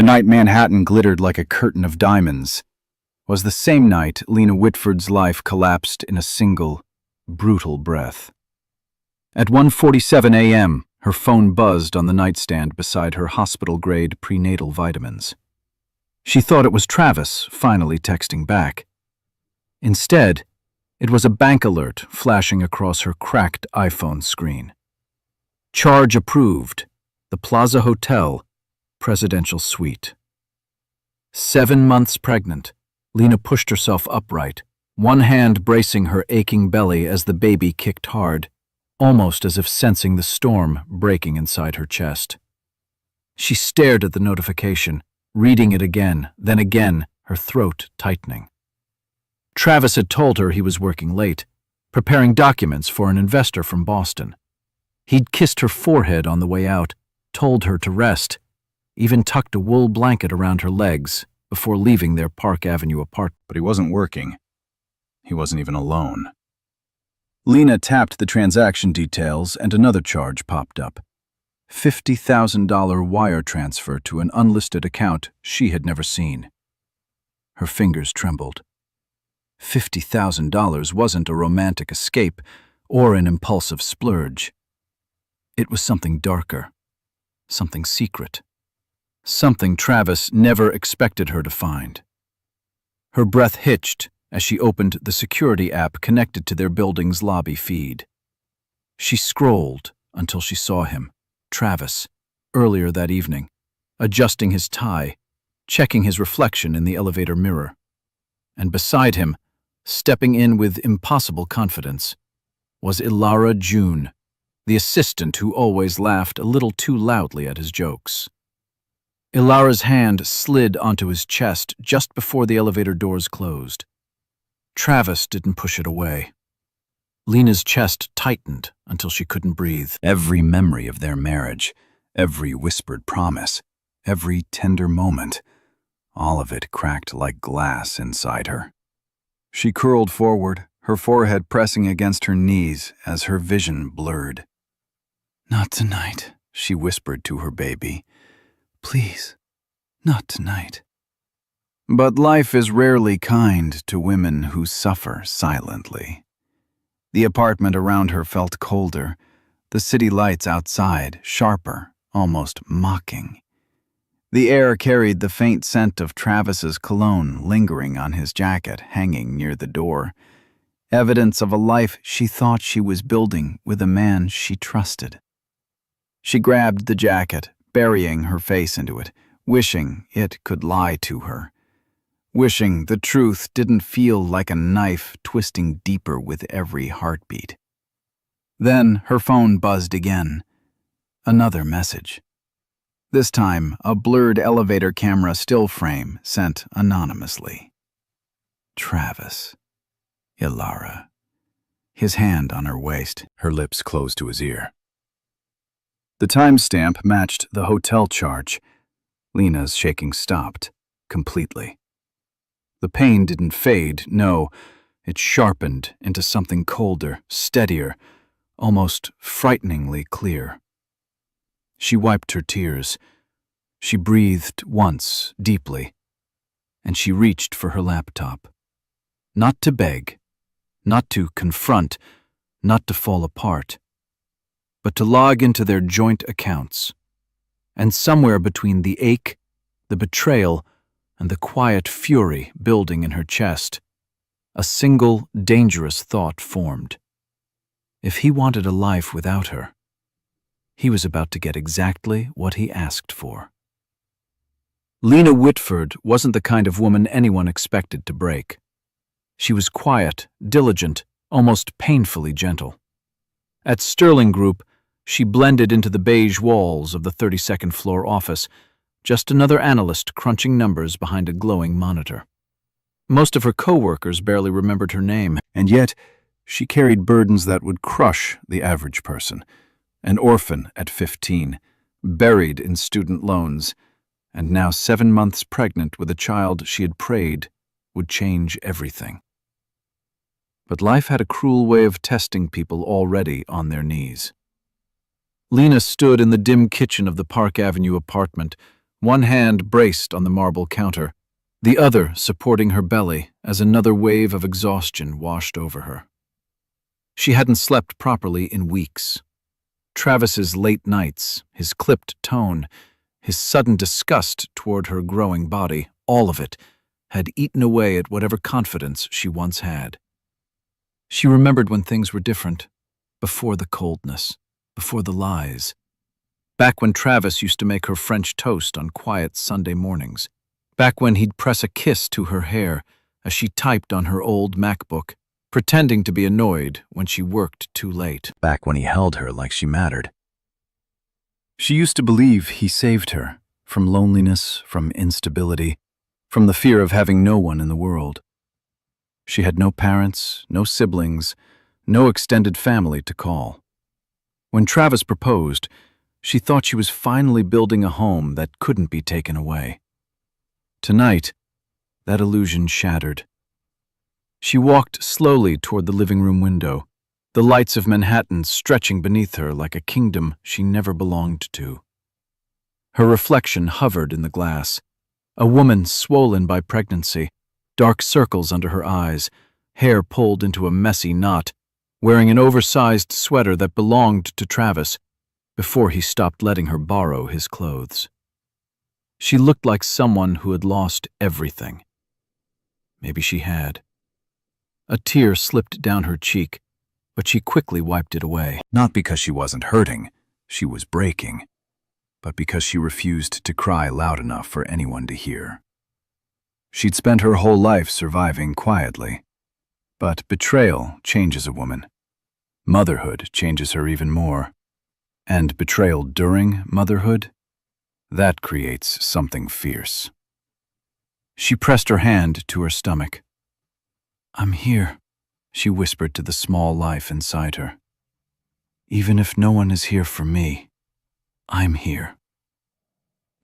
The night Manhattan glittered like a curtain of diamonds was the same night Lena Whitford's life collapsed in a single, brutal breath. At 1:47 a.m., her phone buzzed on the nightstand beside her hospital-grade prenatal vitamins. She thought it was Travis finally texting back. Instead, it was a bank alert flashing across her cracked iPhone screen. Charge approved. The Plaza Hotel, Presidential Suite. 7 months pregnant, Lena pushed herself upright, one hand bracing her aching belly as the baby kicked hard, almost as if sensing the storm breaking inside her chest. She stared at the notification, reading it again, then again, her throat tightening. Travis had told her he was working late, preparing documents for an investor from Boston. He'd kissed her forehead on the way out, told her to rest, even tucked a wool blanket around her legs before leaving their Park Avenue apartment. But he wasn't working. He wasn't even alone. Lena tapped the transaction details and another charge popped up. $50,000 wire transfer to an unlisted account she had never seen. Her fingers trembled. $50,000 wasn't a romantic escape or an impulsive splurge. It was something darker, something secret, something Travis never expected her to find. Her breath hitched as she opened the security app connected to their building's lobby feed. She scrolled until she saw him, Travis, earlier that evening, adjusting his tie, checking his reflection in the elevator mirror. And beside him, stepping in with impossible confidence, was Ilara June, the assistant who always laughed a little too loudly at his jokes. Ilara's hand slid onto his chest just before the elevator doors closed. Travis didn't push it away. Lena's chest tightened until she couldn't breathe. Every memory of their marriage, every whispered promise, every tender moment, all of it cracked like glass inside her. She curled forward, her forehead pressing against her knees as her vision blurred. "Not tonight," she whispered to her baby. "Please, not tonight." But life is rarely kind to women who suffer silently. The apartment around her felt colder, the city lights outside sharper, almost mocking. The air carried the faint scent of Travis's cologne lingering on his jacket hanging near the door, evidence of a life she thought she was building with a man she trusted. She grabbed the jacket, burying her face into it, wishing it could lie to her, wishing the truth didn't feel like a knife twisting deeper with every heartbeat. Then her phone buzzed again. Another message. This time, a blurred elevator camera still frame sent anonymously. Travis. Ilara. His hand on her waist, her lips close to his ear. The timestamp matched the hotel charge. Lena's shaking stopped, completely. The pain didn't fade, no, it sharpened into something colder, steadier, almost frighteningly clear. She wiped her tears. She breathed once, deeply, and she reached for her laptop. Not to beg, not to confront, not to fall apart, but to log into their joint accounts. And somewhere between the ache, the betrayal, and the quiet fury building in her chest, a single dangerous thought formed. If he wanted a life without her, he was about to get exactly what he asked for. Lena Whitford wasn't the kind of woman anyone expected to break. She was quiet, diligent, almost painfully gentle. At Sterling Group, she blended into the beige walls of the 32nd floor office, just another analyst crunching numbers behind a glowing monitor. Most of her co-workers barely remembered her name, and yet she carried burdens that would crush the average person. An orphan at 15, buried in student loans, and now 7 months pregnant with a child she had prayed would change everything. But life had a cruel way of testing people already on their knees. Lena stood in the dim kitchen of the Park Avenue apartment, one hand braced on the marble counter, the other supporting her belly as another wave of exhaustion washed over her. She hadn't slept properly in weeks. Travis's late nights, his clipped tone, his sudden disgust toward her growing body, all of it, had eaten away at whatever confidence she once had. She remembered when things were different, before the coldness, before the lies. Back when Travis used to make her French toast on quiet Sunday mornings. Back when he'd press a kiss to her hair as she typed on her old MacBook, pretending to be annoyed when she worked too late. Back when he held her like she mattered. She used to believe he saved her from loneliness, from instability, from the fear of having no one in the world. She had no parents, no siblings, no extended family to call. When Travis proposed, she thought she was finally building a home that couldn't be taken away. Tonight, that illusion shattered. She walked slowly toward the living room window, the lights of Manhattan stretching beneath her like a kingdom she never belonged to. Her reflection hovered in the glass, a woman swollen by pregnancy, dark circles under her eyes, hair pulled into a messy knot, wearing an oversized sweater that belonged to Travis before he stopped letting her borrow his clothes. She looked like someone who had lost everything. Maybe she had. A tear slipped down her cheek, but she quickly wiped it away. Not because she wasn't hurting, she was breaking, but because she refused to cry loud enough for anyone to hear. She'd spent her whole life surviving quietly, but betrayal changes a woman. Motherhood changes her even more. And betrayal during motherhood? That creates something fierce. She pressed her hand to her stomach. "I'm here," she whispered to the small life inside her. "Even if no one is here for me, I'm here."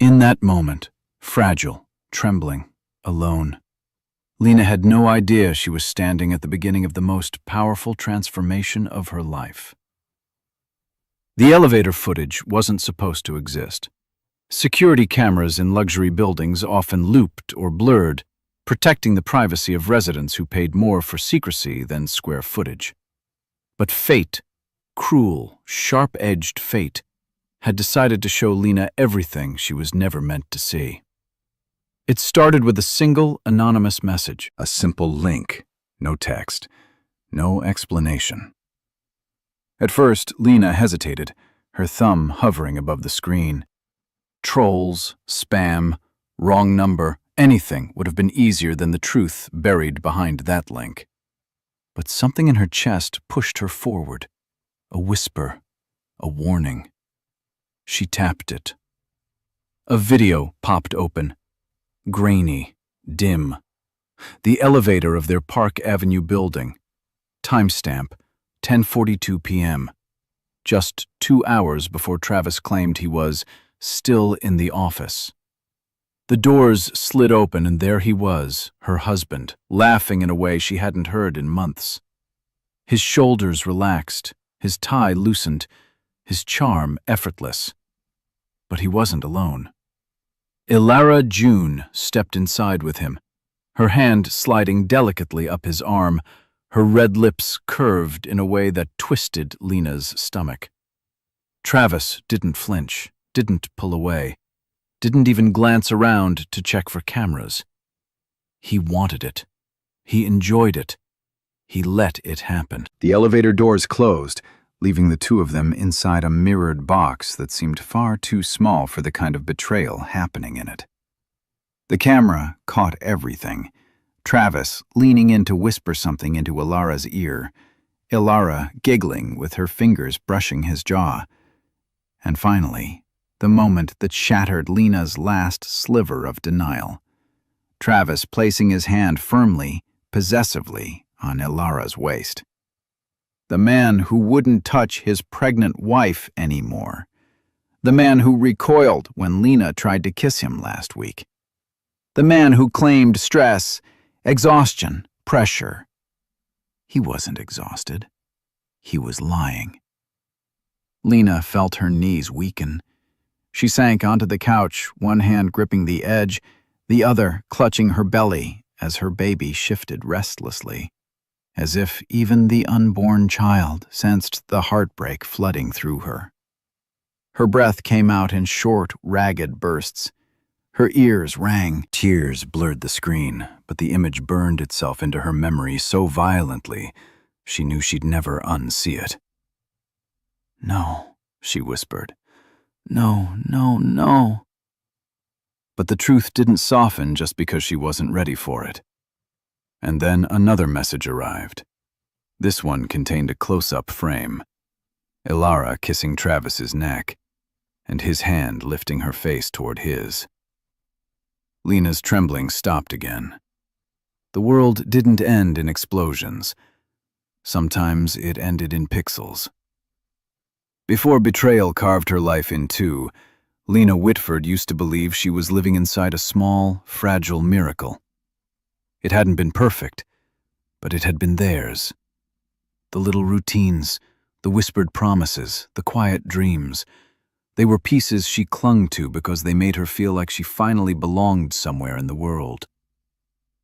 In that moment, fragile, trembling, alone, Lena had no idea she was standing at the beginning of the most powerful transformation of her life. The elevator footage wasn't supposed to exist. Security cameras in luxury buildings often looped or blurred, protecting the privacy of residents who paid more for secrecy than square footage. But fate, cruel, sharp-edged fate, had decided to show Lena everything she was never meant to see. It started with a single anonymous message, a simple link, no text, no explanation. At first, Lena hesitated, her thumb hovering above the screen. Trolls, spam, wrong number, anything would have been easier than the truth buried behind that link. But something in her chest pushed her forward, a whisper, a warning. She tapped it. A video popped open, grainy, dim. The elevator of their Park Avenue building. Timestamp, 10:42 p.m. Just 2 hours before Travis claimed he was still in the office. The doors slid open and there he was, her husband, laughing in a way she hadn't heard in months. His shoulders relaxed, his tie loosened, his charm effortless. But he wasn't alone. Ilara June stepped inside with him, her hand sliding delicately up his arm, her red lips curved in a way that twisted Lena's stomach. Travis didn't flinch, didn't pull away, didn't even glance around to check for cameras. He wanted it. He enjoyed it. He let it happen. The elevator doors closed, leaving the two of them inside a mirrored box that seemed far too small for the kind of betrayal happening in it. The camera caught everything. Travis leaning in to whisper something into Ilara's ear, Ilara giggling with her fingers brushing his jaw. And finally, the moment that shattered Lena's last sliver of denial. Travis placing his hand firmly, possessively, on Ilara's waist. The man who wouldn't touch his pregnant wife anymore. The man who recoiled when Lena tried to kiss him last week. The man who claimed stress, exhaustion, pressure. He wasn't exhausted. He was lying. Lena felt her knees weaken. She sank onto the couch, one hand gripping the edge, the other clutching her belly as her baby shifted restlessly, as if even the unborn child sensed the heartbreak flooding through her. Her breath came out in short, ragged bursts. Her ears rang. Tears blurred the screen, but the image burned itself into her memory so violently, she knew she'd never unsee it. "No," she whispered. "No, no, no." But the truth didn't soften just because she wasn't ready for it. And then another message arrived. This one contained a close-up frame. Ilara kissing Travis's neck, and his hand lifting her face toward his. Lena's trembling stopped again. The world didn't end in explosions. Sometimes it ended in pixels. Before betrayal carved her life in two, Lena Whitford used to believe she was living inside a small, fragile miracle. It hadn't been perfect, but it had been theirs. The little routines, the whispered promises, the quiet dreams, they were pieces she clung to because they made her feel like she finally belonged somewhere in the world.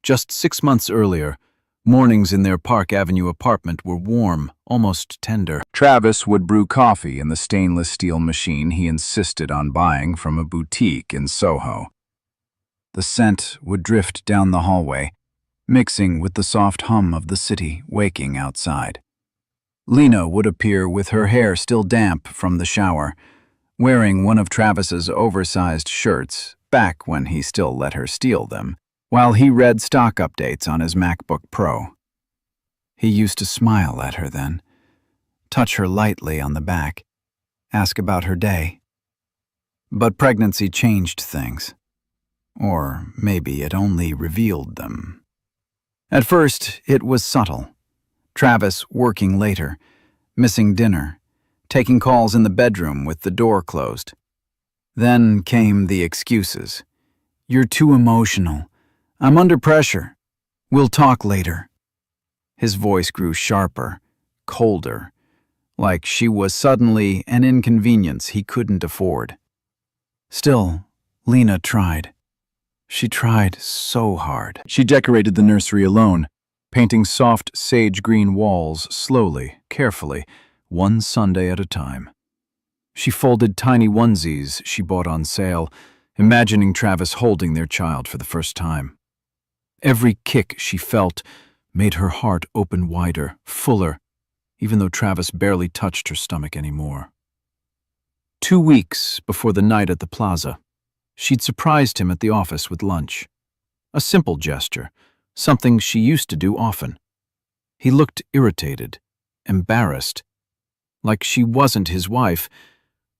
Just 6 months earlier, mornings in their Park Avenue apartment were warm, almost tender. Travis would brew coffee in the stainless steel machine he insisted on buying from a boutique in Soho. The scent would drift down the hallway, mixing with the soft hum of the city waking outside. Lena would appear with her hair still damp from the shower, wearing one of Travis's oversized shirts, back when he still let her steal them, while he read stock updates on his MacBook Pro. He used to smile at her then, touch her lightly on the back, ask about her day. But pregnancy changed things. Or maybe it only revealed them. At first, it was subtle. Travis working later, missing dinner, taking calls in the bedroom with the door closed. Then came the excuses. "You're too emotional. I'm under pressure. We'll talk later." His voice grew sharper, colder, like she was suddenly an inconvenience he couldn't afford. Still, Lena tried. She tried so hard. She decorated the nursery alone, painting soft sage-green walls slowly, carefully, one Sunday at a time. She folded tiny onesies she bought on sale, imagining Travis holding their child for the first time. Every kick she felt made her heart open wider, fuller, even though Travis barely touched her stomach anymore. 2 weeks before the night at the plaza, she'd surprised him at the office with lunch. A simple gesture, something she used to do often. He looked irritated, embarrassed, like she wasn't his wife,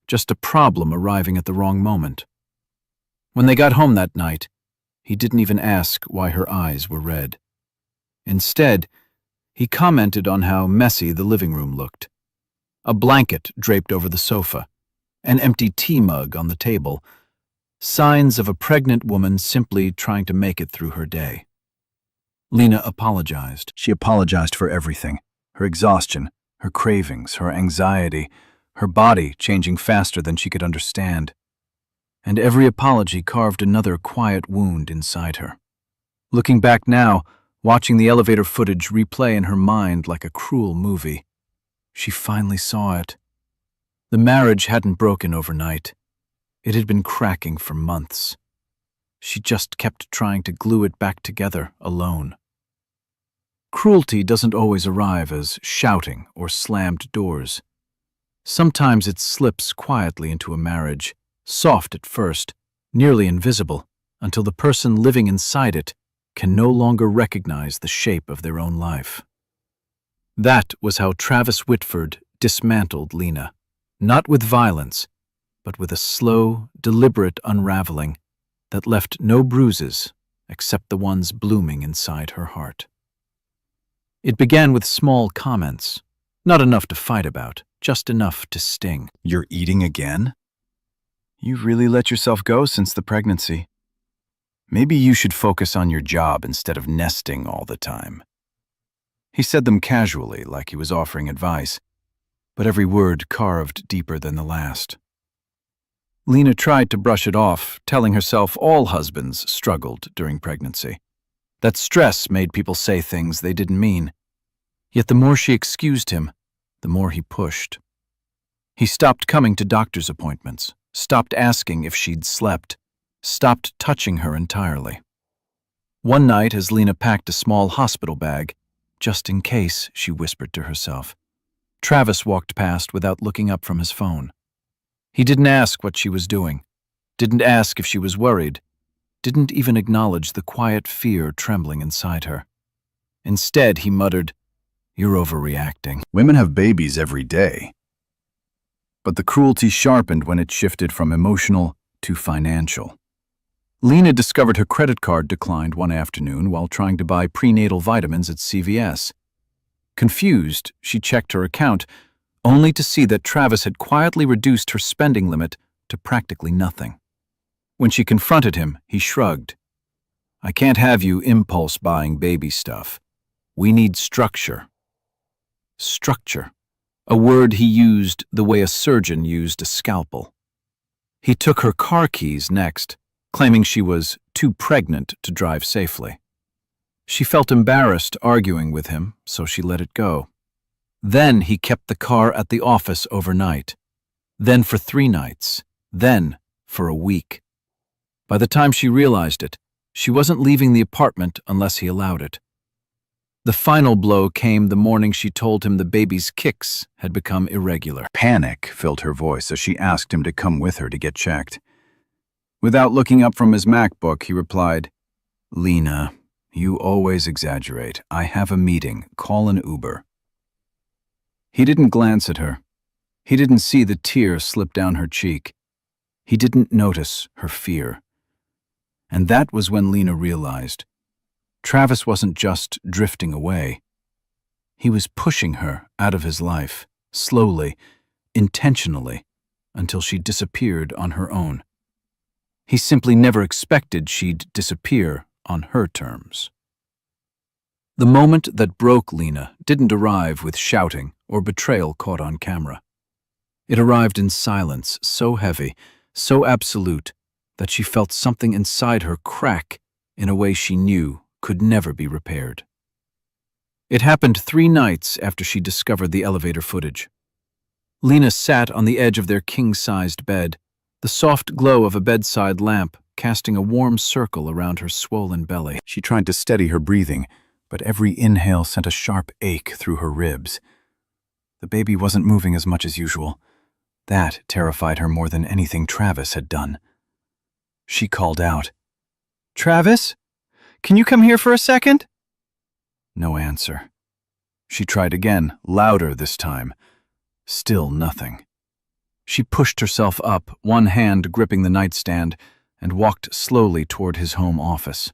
just a problem arriving at the wrong moment. When they got home that night, he didn't even ask why her eyes were red. Instead, he commented on how messy the living room looked. A blanket draped over the sofa, an empty tea mug on the table, signs of a pregnant woman simply trying to make it through her day. Lena apologized. She apologized for everything. Her exhaustion, her cravings, her anxiety, her body changing faster than she could understand. And every apology carved another quiet wound inside her. Looking back now, watching the elevator footage replay in her mind like a cruel movie, she finally saw it. The marriage hadn't broken overnight. It had been cracking for months. She just kept trying to glue it back together alone. Cruelty doesn't always arrive as shouting or slammed doors. Sometimes it slips quietly into a marriage, soft at first, nearly invisible, until the person living inside it can no longer recognize the shape of their own life. That was how Travis Whitford dismantled Lena, not with violence, but with a slow, deliberate unraveling that left no bruises except the ones blooming inside her heart. It began with small comments, not enough to fight about, just enough to sting. "You're eating again? You've really let yourself go since the pregnancy. Maybe you should focus on your job instead of nesting all the time." He said them casually, like he was offering advice, but every word carved deeper than the last. Lena tried to brush it off, telling herself all husbands struggled during pregnancy. That stress made people say things they didn't mean. Yet the more she excused him, the more he pushed. He stopped coming to doctor's appointments, stopped asking if she'd slept, stopped touching her entirely. One night, as Lena packed a small hospital bag, just in case, she whispered to herself, Travis walked past without looking up from his phone. He didn't ask what she was doing, didn't ask if she was worried, didn't even acknowledge the quiet fear trembling inside her. Instead, he muttered, "You're overreacting." Women have babies every day. But the cruelty sharpened when it shifted from emotional to financial. Lena discovered her credit card declined one afternoon while trying to buy prenatal vitamins at CVS. Confused, she checked her account, only to see that Travis had quietly reduced her spending limit to practically nothing. When she confronted him, he shrugged. "I can't have you impulse buying baby stuff. We need structure." Structure, a word he used the way a surgeon used a scalpel. He took her car keys next, claiming she was too pregnant to drive safely. She felt embarrassed arguing with him, so she let it go. Then he kept the car at the office overnight, then for 3 nights, then for a week. By the time she realized it, she wasn't leaving the apartment unless he allowed it. The final blow came the morning she told him the baby's kicks had become irregular. Panic filled her voice as she asked him to come with her to get checked. Without looking up from his MacBook, he replied, "Lena, you always exaggerate. I have a meeting. Call an Uber." He didn't glance at her. He didn't see the tear slip down her cheek. He didn't notice her fear. And that was when Lena realized Travis wasn't just drifting away. He was pushing her out of his life, slowly, intentionally, until she disappeared on her own. He simply never expected she'd disappear on her terms. The moment that broke Lena didn't arrive with shouting or betrayal caught on camera. It arrived in silence so heavy, so absolute, that she felt something inside her crack in a way she knew could never be repaired. It happened 3 nights after she discovered the elevator footage. Lena sat on the edge of their king-sized bed, the soft glow of a bedside lamp casting a warm circle around her swollen belly. She tried to steady her breathing, but every inhale sent a sharp ache through her ribs. The baby wasn't moving as much as usual. That terrified her more than anything Travis had done. She called out, "Travis? Can you come here for a second?" No answer. She tried again, louder this time. Still nothing. She pushed herself up, one hand gripping the nightstand, and walked slowly toward his home office.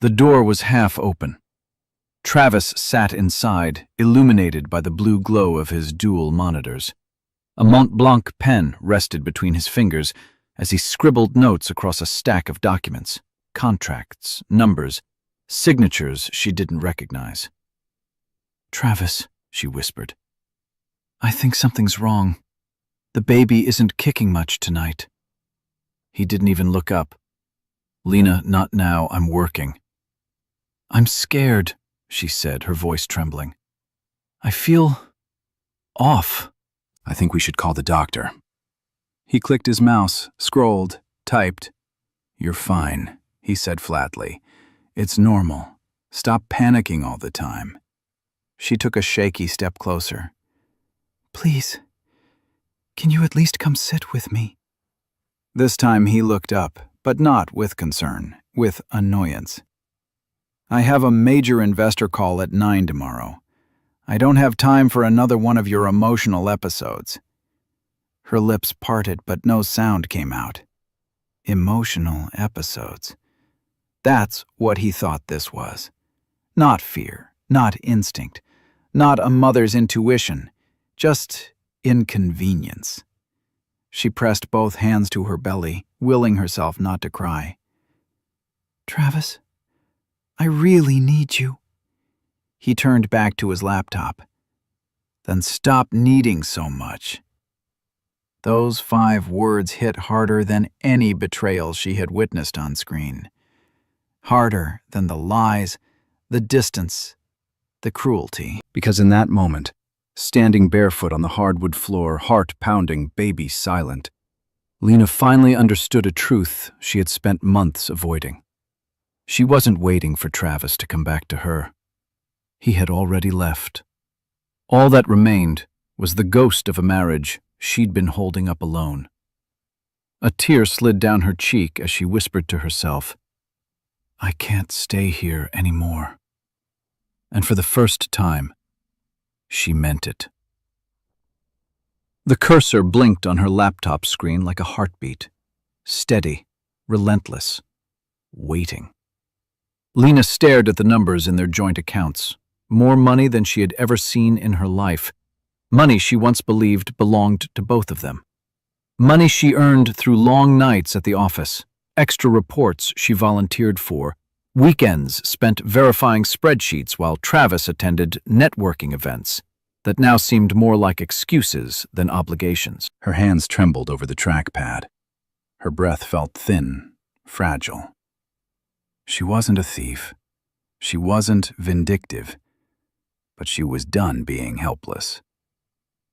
The door was half open. Travis sat inside, illuminated by the blue glow of his dual monitors. A Mont Blanc pen rested between his fingers as he scribbled notes across a stack of documents, contracts, numbers, signatures she didn't recognize. "Travis," she whispered, "I think something's wrong. The baby isn't kicking much tonight." He didn't even look up. "Lena, not now. I'm working." "I'm scared," she said, her voice trembling. "I feel off." "I think we should call the doctor." He clicked his mouse, scrolled, typed. "You're fine," he said flatly. "It's normal. Stop panicking all the time." She took a shaky step closer. "Please, can you at least come sit with me?" This time he looked up, but not with concern, with annoyance. "I have a major investor call at 9 tomorrow. I don't have time for another one of your emotional episodes." Her lips parted, but no sound came out. Emotional episodes. That's what he thought this was. Not fear, not instinct, not a mother's intuition, just inconvenience. She pressed both hands to her belly, willing herself not to cry. "Travis, I really need you." He turned back to his laptop. "Then stop needing so much." Those 5 words hit harder than any betrayal she had witnessed on screen. Harder than the lies, the distance, the cruelty. Because in that moment, standing barefoot on the hardwood floor, heart pounding, baby silent, Lena finally understood a truth she had spent months avoiding. She wasn't waiting for Travis to come back to her. He had already left. All that remained was the ghost of a marriage she'd been holding up alone. A tear slid down her cheek as she whispered to herself, "I can't stay here anymore." And for the first time, she meant it. The cursor blinked on her laptop screen like a heartbeat. Steady, relentless, waiting. Lena stared at the numbers in their joint accounts. More money than she had ever seen in her life. Money she once believed belonged to both of them. Money she earned through long nights at the office, extra reports she volunteered for, weekends spent verifying spreadsheets while Travis attended networking events that now seemed more like excuses than obligations. Her hands trembled over the trackpad. Her breath felt thin, fragile. She wasn't a thief. She wasn't vindictive. But she was done being helpless.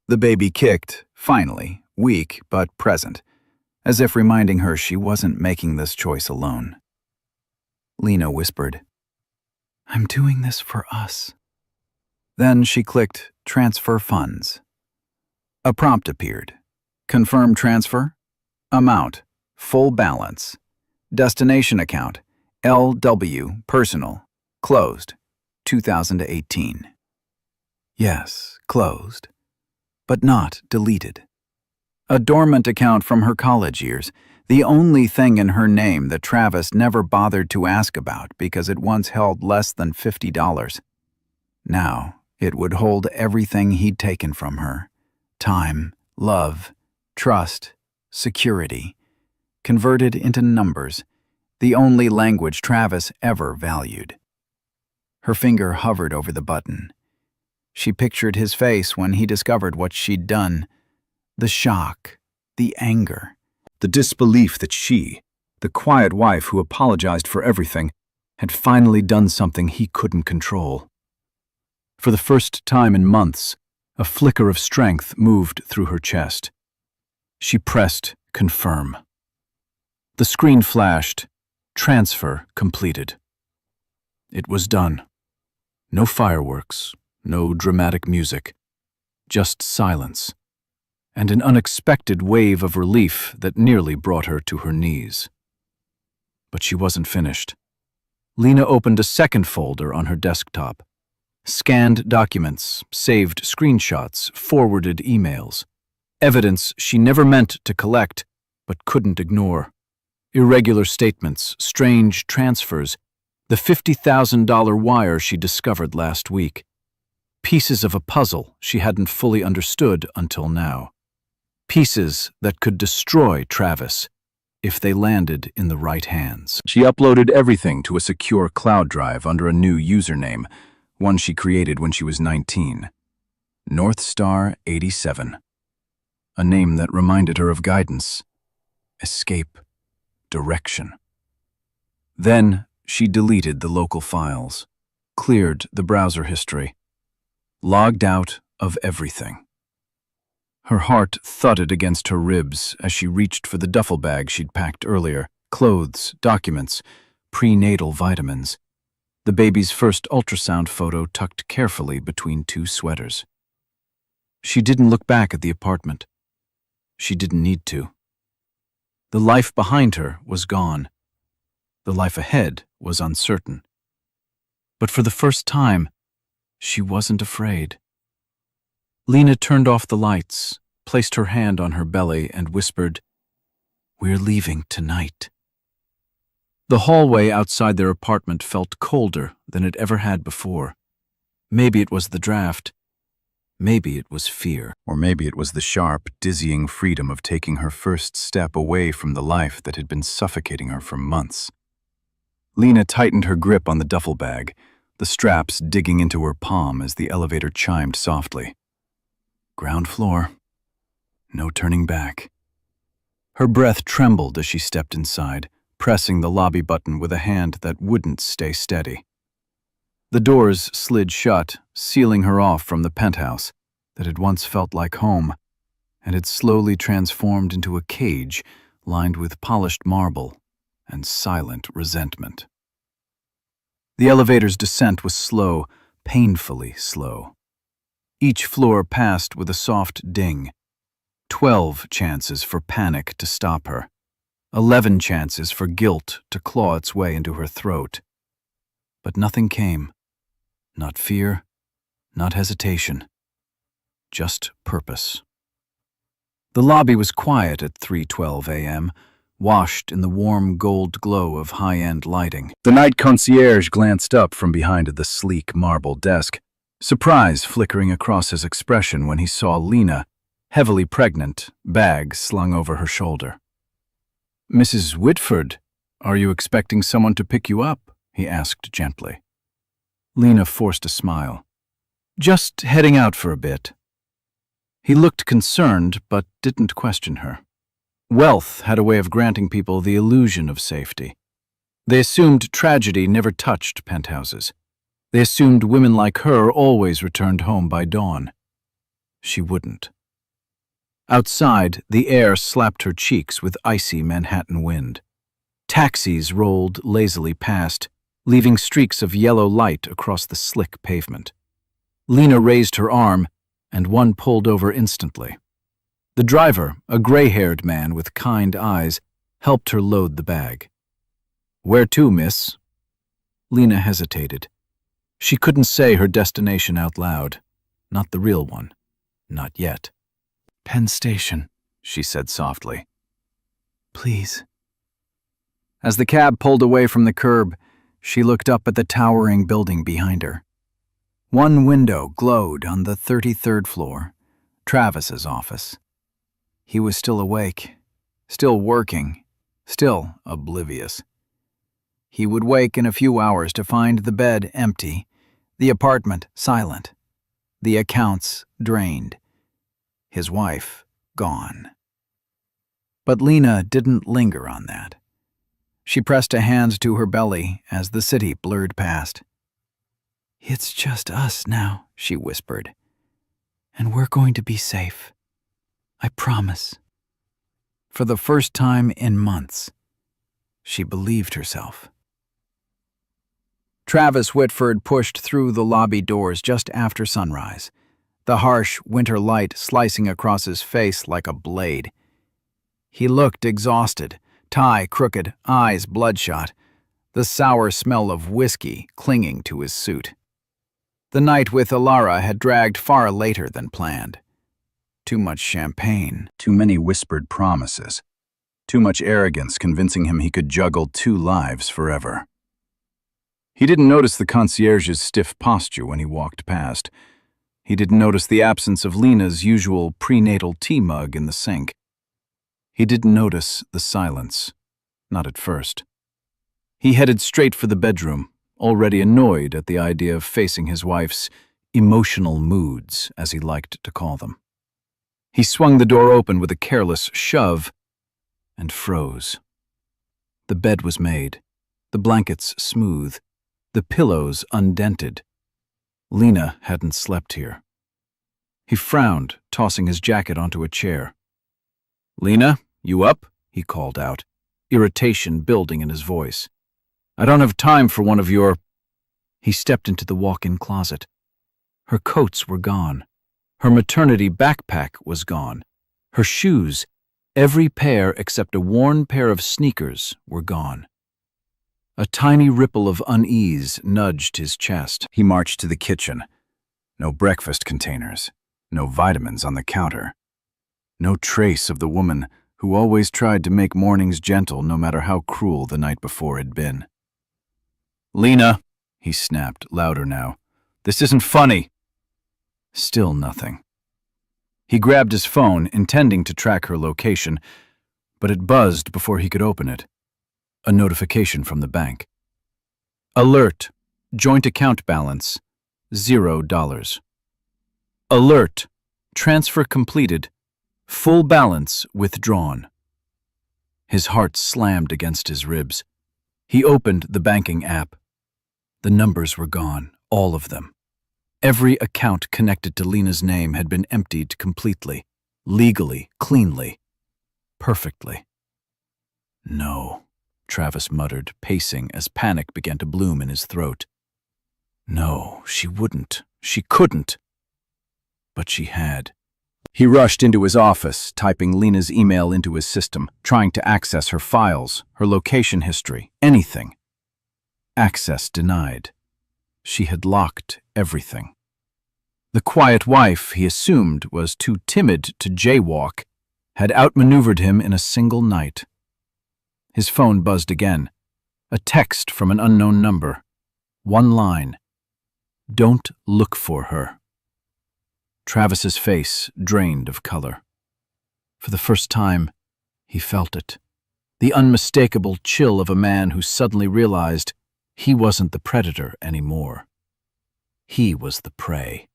The baby kicked, finally, weak but present, as if reminding her she wasn't making this choice alone. Lena whispered, "I'm doing this for us." Then she clicked Transfer Funds. A prompt appeared. Confirm transfer. Amount, full balance. Destination account, LW, personal, closed, 2018. Yes, closed, but not deleted. A dormant account from her college years, the only thing in her name that Travis never bothered to ask about because it once held less than $50. Now, it would hold everything he'd taken from her: time, love, trust, security, converted into numbers, the only language Travis ever valued. Her finger hovered over the button. She pictured his face when he discovered what she'd done. The shock, the anger, the disbelief that she, the quiet wife who apologized for everything, had finally done something he couldn't control. For the first time in months, a flicker of strength moved through her chest. She pressed confirm. The screen flashed, transfer completed. It was done. No fireworks, no dramatic music, just silence, and an unexpected wave of relief that nearly brought her to her knees. But she wasn't finished. Lena opened a second folder on her desktop. Scanned documents, saved screenshots, forwarded emails. Evidence she never meant to collect, but couldn't ignore. Irregular statements, strange transfers, the $50,000 wire she discovered last week. Pieces of a puzzle she hadn't fully understood until now. Pieces that could destroy Travis if they landed in the right hands. She uploaded everything to a secure cloud drive under a new username, one she created when she was 19. Northstar 87. A name that reminded her of guidance, escape, direction. Then she deleted the local files, cleared the browser history, logged out of everything. Her heart thudded against her ribs as she reached for the duffel bag she'd packed earlier, clothes, documents, prenatal vitamins. The baby's first ultrasound photo tucked carefully between 2 sweaters. She didn't look back at the apartment. She didn't need to. The life behind her was gone. The life ahead was uncertain. But for the first time, she wasn't afraid. Lena turned off the lights, placed her hand on her belly, and whispered, "We're leaving tonight." The hallway outside their apartment felt colder than it ever had before. Maybe it was the draft. Maybe it was fear. Or maybe it was the sharp, dizzying freedom of taking her first step away from the life that had been suffocating her for months. Lena tightened her grip on the duffel bag, the straps digging into her palm as the elevator chimed softly. Ground floor. No turning back. Her breath trembled as she stepped inside, pressing the lobby button with a hand that wouldn't stay steady. The doors slid shut, sealing her off from the penthouse that had once felt like home, and had slowly transformed into a cage lined with polished marble and silent resentment. The elevator's descent was slow, painfully slow. Each floor passed with a soft ding. 12 chances for panic to stop her. 11 chances for guilt to claw its way into her throat. But nothing came. Not fear, not hesitation. Just purpose. The lobby was quiet at 3:12 a.m., washed in the warm gold glow of high-end lighting. The night concierge glanced up from behind the sleek marble desk, surprise flickering across his expression when he saw Lena, heavily pregnant, bag slung over her shoulder. "Mrs. Whitford, are you expecting someone to pick you up?" he asked gently. Lena forced a smile. "Just heading out for a bit." He looked concerned, but didn't question her. Wealth had a way of granting people the illusion of safety. They assumed tragedy never touched penthouses. They assumed women like her always returned home by dawn. She wouldn't. Outside, the air slapped her cheeks with icy Manhattan wind. Taxis rolled lazily past, leaving streaks of yellow light across the slick pavement. Lena raised her arm, and one pulled over instantly. The driver, a gray-haired man with kind eyes, helped her load the bag. "Where to, miss?" Lena hesitated. She couldn't say her destination out loud. Not the real one. Not yet. "Penn Station," she said softly. "Please." As the cab pulled away from the curb, she looked up at the towering building behind her. One window glowed on the 33rd floor, Travis's office. He was still awake, still working, still oblivious. He would wake in a few hours to find the bed empty, the apartment silent, the accounts drained, his wife gone. But Lena didn't linger on that. She pressed a hand to her belly as the city blurred past. "It's just us now," she whispered. "And we're going to be safe. I promise." For the first time in months, she believed herself. Travis Whitford pushed through the lobby doors just after sunrise, the harsh winter light slicing across his face like a blade. He looked exhausted, tie crooked, eyes bloodshot, the sour smell of whiskey clinging to his suit. The night with Ilara had dragged far later than planned. Too much champagne, too many whispered promises, too much arrogance convincing him he could juggle 2 lives forever. He didn't notice the concierge's stiff posture when he walked past. He didn't notice the absence of Lena's usual prenatal tea mug in the sink. He didn't notice the silence, not at first. He headed straight for the bedroom, already annoyed at the idea of facing his wife's emotional moods, as he liked to call them. He swung the door open with a careless shove and froze. The bed was made, the blankets smooth, the pillows undented. Lena hadn't slept here. He frowned, tossing his jacket onto a chair. "Lena, you up?" he called out, irritation building in his voice. "I don't have time for one of your—" He stepped into the walk-in closet. Her coats were gone. Her maternity backpack was gone. Her shoes, every pair except a worn pair of sneakers, were gone. A tiny ripple of unease nudged his chest. He marched to the kitchen. No breakfast containers, no vitamins on the counter. No trace of the woman who always tried to make mornings gentle no matter how cruel the night before had been. "Lena," he snapped, louder now. "This isn't funny." Still nothing. He grabbed his phone, intending to track her location, but it buzzed before he could open it. A notification from the bank. Alert. Joint account balance, $0. Alert. Transfer completed. Full balance withdrawn. His heart slammed against his ribs. He opened the banking app. The numbers were gone, all of them. Every account connected to Lena's name had been emptied completely, legally, cleanly, perfectly. No, Travis muttered, pacing as panic began to bloom in his throat. No, she wouldn't. She couldn't. But she had. He rushed into his office, typing Lena's email into his system, trying to access her files, her location history, anything. Access denied. She had locked everything. The quiet wife he assumed was too timid to jaywalk had outmaneuvered him in a single night. His phone buzzed again. A text from an unknown number. One line. Don't look for her. Travis's face drained of color. For the first time, he felt it. The unmistakable chill of a man who suddenly realized he wasn't the predator anymore. He was the prey.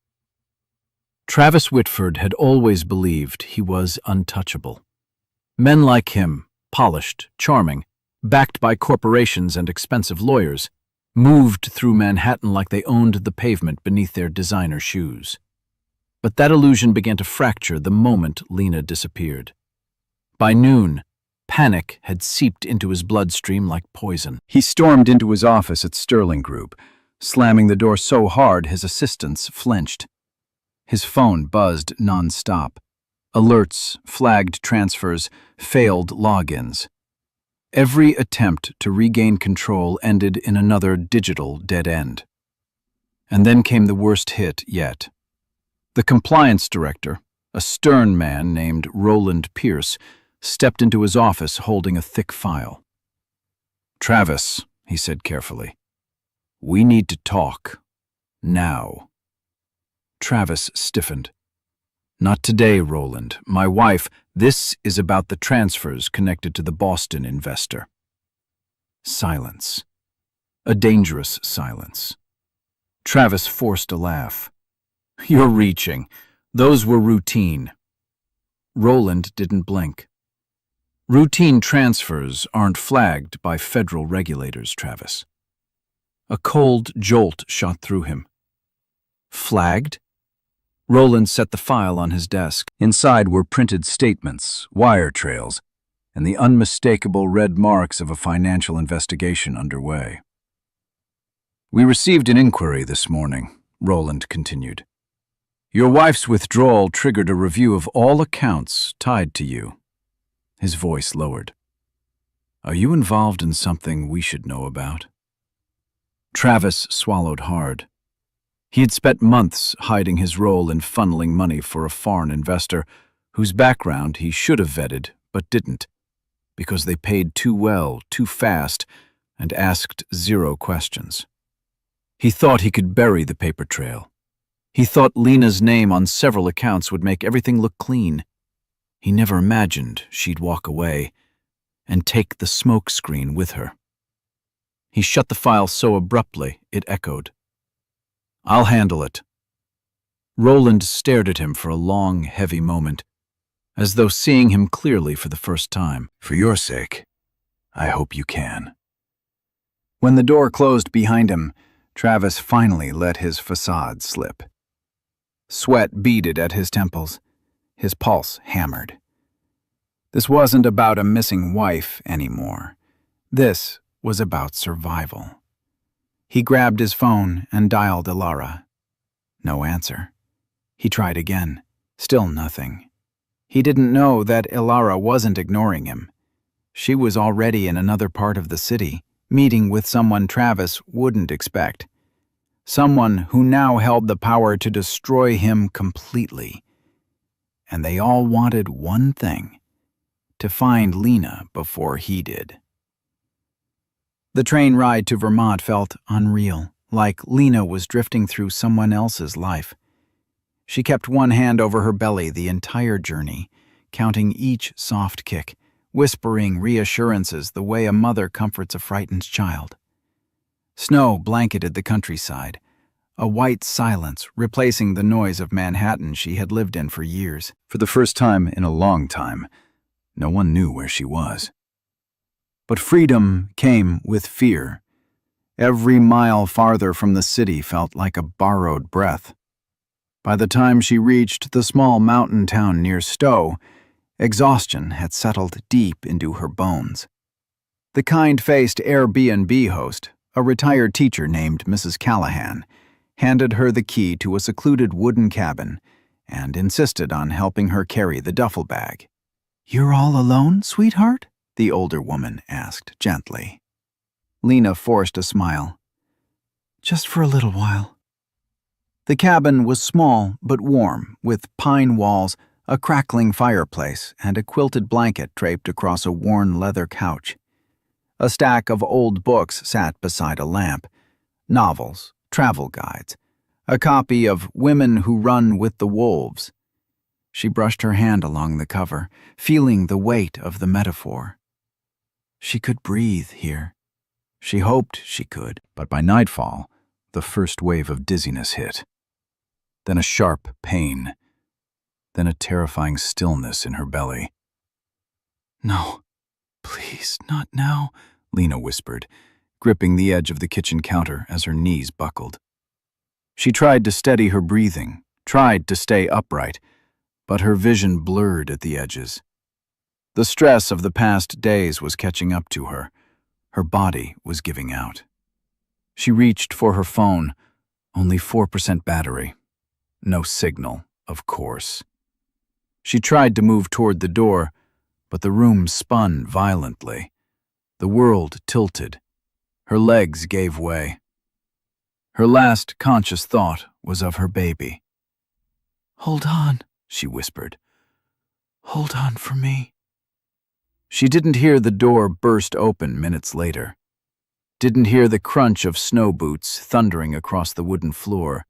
Travis Whitford had always believed he was untouchable. Men like him, polished, charming, backed by corporations and expensive lawyers, moved through Manhattan like they owned the pavement beneath their designer shoes. But that illusion began to fracture the moment Lena disappeared. By noon, panic had seeped into his bloodstream like poison. He stormed into his office at Sterling Group, slamming the door so hard his assistants flinched. His phone buzzed non-stop. Alerts, flagged transfers, failed logins. Every attempt to regain control ended in another digital dead end. And then came the worst hit yet. The compliance director, a stern man named Roland Pierce, stepped into his office holding a thick file. "Travis," he said carefully, "we need to talk. Now." Travis stiffened. "Not today, Roland. My wife, this is about the transfers connected to the Boston investor." Silence. A dangerous silence. Travis forced a laugh. "You're reaching. Those were routine." Roland didn't blink. "Routine transfers aren't flagged by federal regulators, Travis." A cold jolt shot through him. "Flagged?" Roland set the file on his desk. Inside were printed statements, wire trails, and the unmistakable red marks of a financial investigation underway. "We received an inquiry this morning," Roland continued. "Your wife's withdrawal triggered a review of all accounts tied to you." His voice lowered. "Are you involved in something we should know about?" Travis swallowed hard. He had spent months hiding his role in funneling money for a foreign investor whose background he should have vetted but didn't, because they paid too well, too fast, and asked zero questions. He thought he could bury the paper trail. He thought Lena's name on several accounts would make everything look clean. He never imagined she'd walk away and take the smoke screen with her. He shut the file so abruptly it echoed. "I'll handle it." Roland stared at him for a long, heavy moment, as though seeing him clearly for the first time. "For your sake, I hope you can." When the door closed behind him, Travis finally let his facade slip. Sweat beaded at his temples. His pulse hammered. This wasn't about a missing wife anymore. This was about survival. He grabbed his phone and dialed Ilara. No answer. He tried again. Still nothing. He didn't know that Ilara wasn't ignoring him. She was already in another part of the city, meeting with someone Travis wouldn't expect. Someone who now held the power to destroy him completely. And they all wanted one thing: to find Lena before he did. The train ride to Vermont felt unreal, like Lena was drifting through someone else's life. She kept one hand over her belly the entire journey, counting each soft kick, whispering reassurances the way a mother comforts a frightened child. Snow blanketed the countryside. a white silence replacing the noise of Manhattan she had lived in for years. For the first time in a long time, no one knew where she was. But freedom came with fear. Every mile farther from the city felt like a borrowed breath. By the time she reached the small mountain town near Stowe, exhaustion had settled deep into her bones. The kind-faced Airbnb host, a retired teacher named Mrs. Callahan, handed her the key to a secluded wooden cabin and insisted on helping her carry the duffel bag. "You're all alone, sweetheart?" the older woman asked gently. Lena forced a smile. "Just for a little while." The cabin was small but warm, with pine walls, a crackling fireplace, and a quilted blanket draped across a worn leather couch. A stack of old books sat beside a lamp. Novels, travel guides, a copy of Women Who Run with the Wolves. She brushed her hand along the cover, feeling the weight of the metaphor. She could breathe here. She hoped she could. But by nightfall, the first wave of dizziness hit. Then a sharp pain. Then a terrifying stillness in her belly. "No, please, not now," Lena whispered, gripping the edge of the kitchen counter as her knees buckled. She tried to steady her breathing, tried to stay upright, but her vision blurred at the edges. The stress of the past days was catching up to her. Her body was giving out. She reached for her phone, only 4% battery. No signal, of course. She tried to move toward the door, but the room spun violently. The world tilted. Her legs gave way. Her last conscious thought was of her baby. "Hold on," she whispered. "Hold on for me." She didn't hear the door burst open minutes later. Didn't hear the crunch of snow boots thundering across the wooden floor.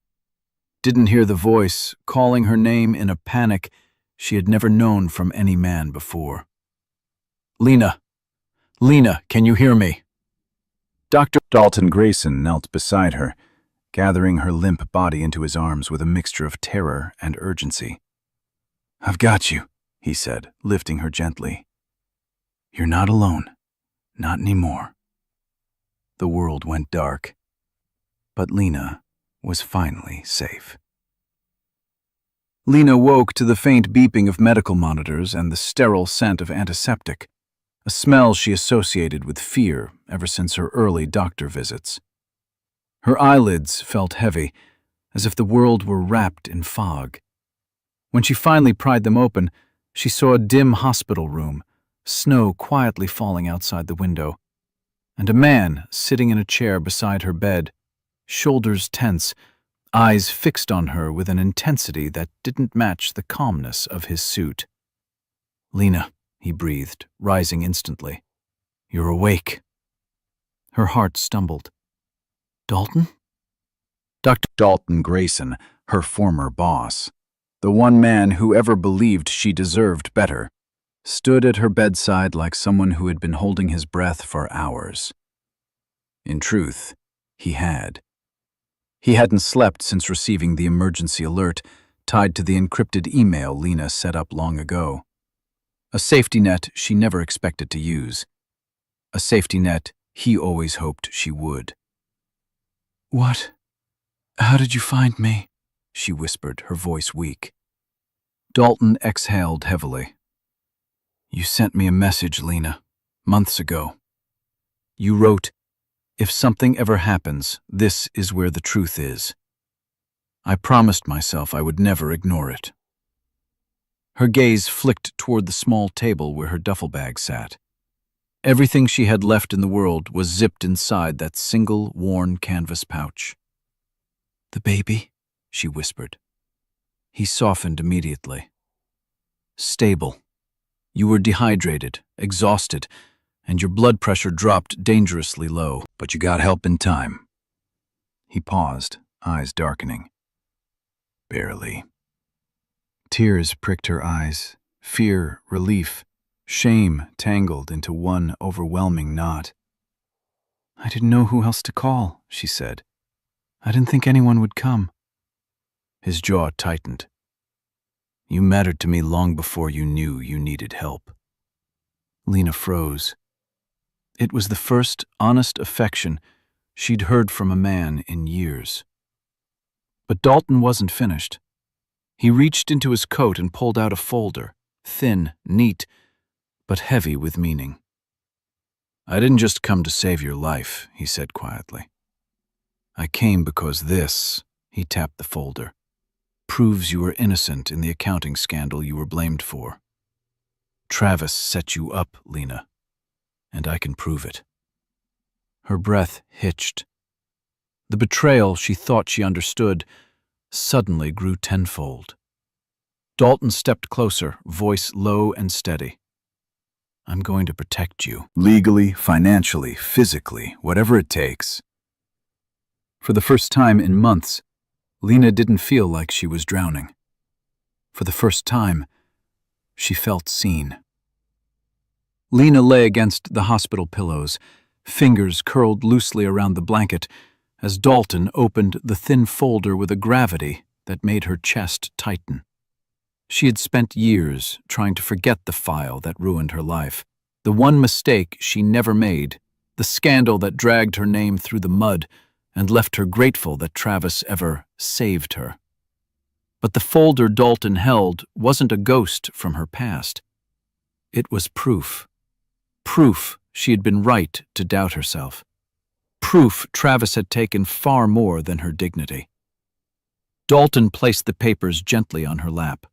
Didn't hear the voice calling her name in a panic she had never known from any man before. "Lena! Lena, can you hear me?" Dr. Dalton Grayson knelt beside her, gathering her limp body into his arms with a mixture of terror and urgency. "I've got you," he said, lifting her gently. "You're not alone. Not anymore." The world went dark, but Lena was finally safe. Lena woke to the faint beeping of medical monitors and the sterile scent of antiseptic, a smell she associated with fear ever since her early doctor visits. Her eyelids felt heavy, as if the world were wrapped in fog. When she finally pried them open, she saw a dim hospital room, snow quietly falling outside the window, and a man sitting in a chair beside her bed, shoulders tense, eyes fixed on her with an intensity that didn't match the calmness of his suit. "Lena," he breathed, rising instantly. "You're awake." Her heart stumbled. "Dalton?" Dr. Dalton Grayson, her former boss, the one man who ever believed she deserved better, stood at her bedside like someone who had been holding his breath for hours. In truth, he had. He hadn't slept since receiving the emergency alert tied to the encrypted email Lena set up long ago. A safety net she never expected to use. A safety net he always hoped she would. "What? How did you find me?" she whispered, her voice weak. Dalton exhaled heavily. "You sent me a message, Lena, months ago. You wrote, 'If something ever happens, this is where the truth is.' I promised myself I would never ignore it." Her gaze flicked toward the small table where her duffel bag sat. Everything she had left in the world was zipped inside that single worn canvas pouch. "The baby?" she whispered. He softened immediately. "Stable. You were dehydrated, exhausted, and your blood pressure dropped dangerously low, but you got help in time." He paused, eyes darkening. "Barely." Tears pricked her eyes, fear, relief, shame tangled into one overwhelming knot. "I didn't know who else to call," she said. I didn't think anyone would come. His jaw tightened. You mattered to me long before you knew you needed help. Lena froze. It was the first honest affection she'd heard from a man in years. But Dalton wasn't finished. He reached into his coat and pulled out a folder, thin, neat, but heavy with meaning. I didn't just come to save your life, he said quietly. I came because this, he tapped the folder, proves you were innocent in the accounting scandal you were blamed for. Travis set you up, Lena, and I can prove it. Her breath hitched. The betrayal she thought she understood suddenly grew tenfold. Dalton stepped closer, voice low and steady. I'm going to protect you. Legally, financially, physically, whatever it takes. For the first time in months, Lena didn't feel like she was drowning. For the first time, she felt seen. Lena lay against the hospital pillows, fingers curled loosely around the blanket, as Dalton opened the thin folder with a gravity that made her chest tighten. She had spent years trying to forget the file that ruined her life, the one mistake she never made, the scandal that dragged her name through the mud and left her grateful that Travis ever saved her. But the folder Dalton held wasn't a ghost from her past. It was proof. Proof she had been right to doubt herself. Proof Travis had taken far more than her dignity. Dalton placed the papers gently on her lap.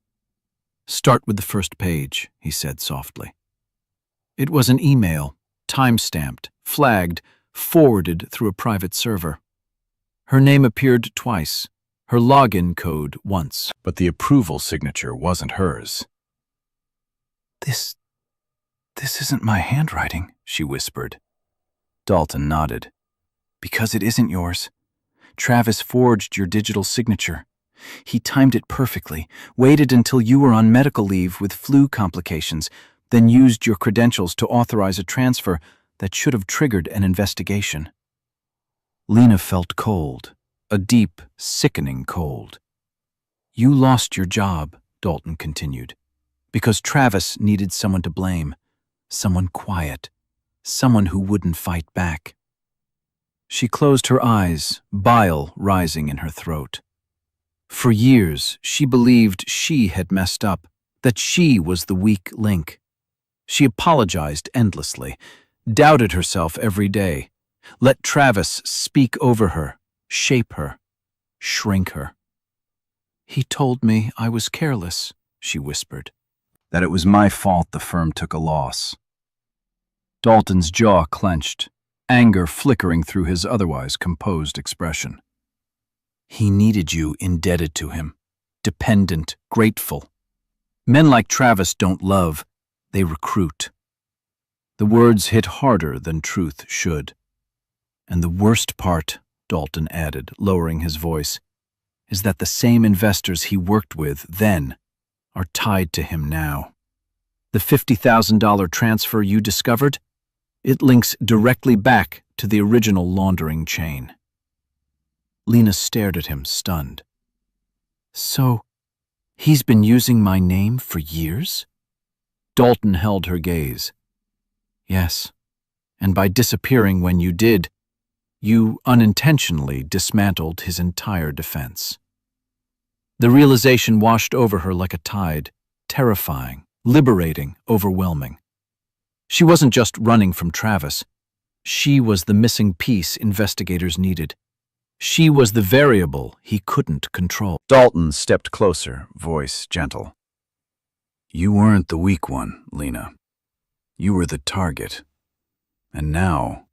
Start with the first page, he said softly. It was an email, time-stamped, flagged, forwarded through a private server. Her name appeared twice, her login code once. But the approval signature wasn't hers. This isn't my handwriting, she whispered. Dalton nodded. Because it isn't yours. Travis forged your digital signature. He timed it perfectly, waited until you were on medical leave with flu complications, then used your credentials to authorize a transfer that should have triggered an investigation. Lena felt cold, a deep, sickening cold. You lost your job, Dalton continued, because Travis needed someone to blame, someone quiet, someone who wouldn't fight back. She closed her eyes, bile rising in her throat. For years, she believed she had messed up, that she was the weak link. She apologized endlessly, doubted herself every day, let Travis speak over her, shape her, shrink her. He told me I was careless, she whispered. That it was my fault the firm took a loss. Dalton's jaw clenched, anger flickering through his otherwise composed expression. He needed you indebted to him, dependent, grateful. Men like Travis don't love, they recruit. The words hit harder than truth should. And the worst part, Dalton added, lowering his voice, is that the same investors he worked with then are tied to him now. The $50,000 transfer you discovered, it links directly back to the original laundering chain. Lena stared at him, stunned. So, he's been using my name for years? Dalton held her gaze. Yes, and by disappearing when you did, you unintentionally dismantled his entire defense. The realization washed over her like a tide, terrifying, liberating, overwhelming. She wasn't just running from Travis. She was the missing piece investigators needed. She was the variable he couldn't control. Dalton stepped closer, voice gentle. You weren't the weak one, Lena. You were the target. And now,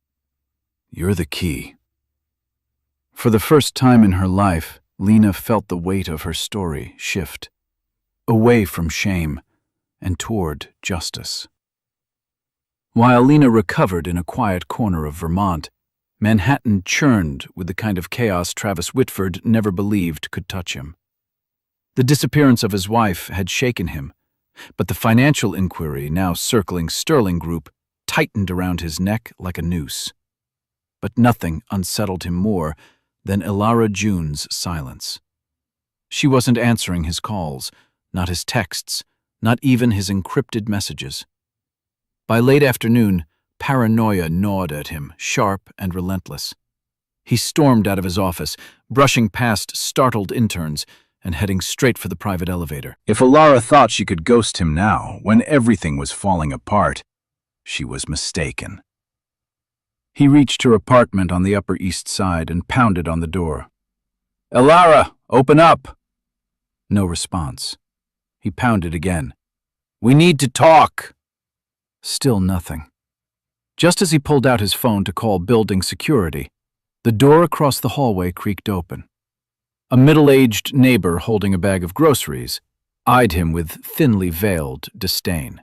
you're the key. For the first time in her life, Lena felt the weight of her story shift, away from shame and toward justice. While Lena recovered in a quiet corner of Vermont, Manhattan churned with the kind of chaos Travis Whitford never believed could touch him. The disappearance of his wife had shaken him, but the financial inquiry now circling Sterling Group tightened around his neck like a noose. But nothing unsettled him more then Ilara June's silence. She wasn't answering his calls, not his texts, not even his encrypted messages. By late afternoon, paranoia gnawed at him, sharp and relentless. He stormed out of his office, brushing past startled interns and heading straight for the private elevator. If Ilara thought she could ghost him now, when everything was falling apart, she was mistaken. He reached her apartment on the Upper East Side and pounded on the door. "Ilara, open up!" No response. He pounded again. "We need to talk!" Still nothing. Just as he pulled out his phone to call building security, the door across the hallway creaked open. A middle-aged neighbor holding a bag of groceries eyed him with thinly veiled disdain.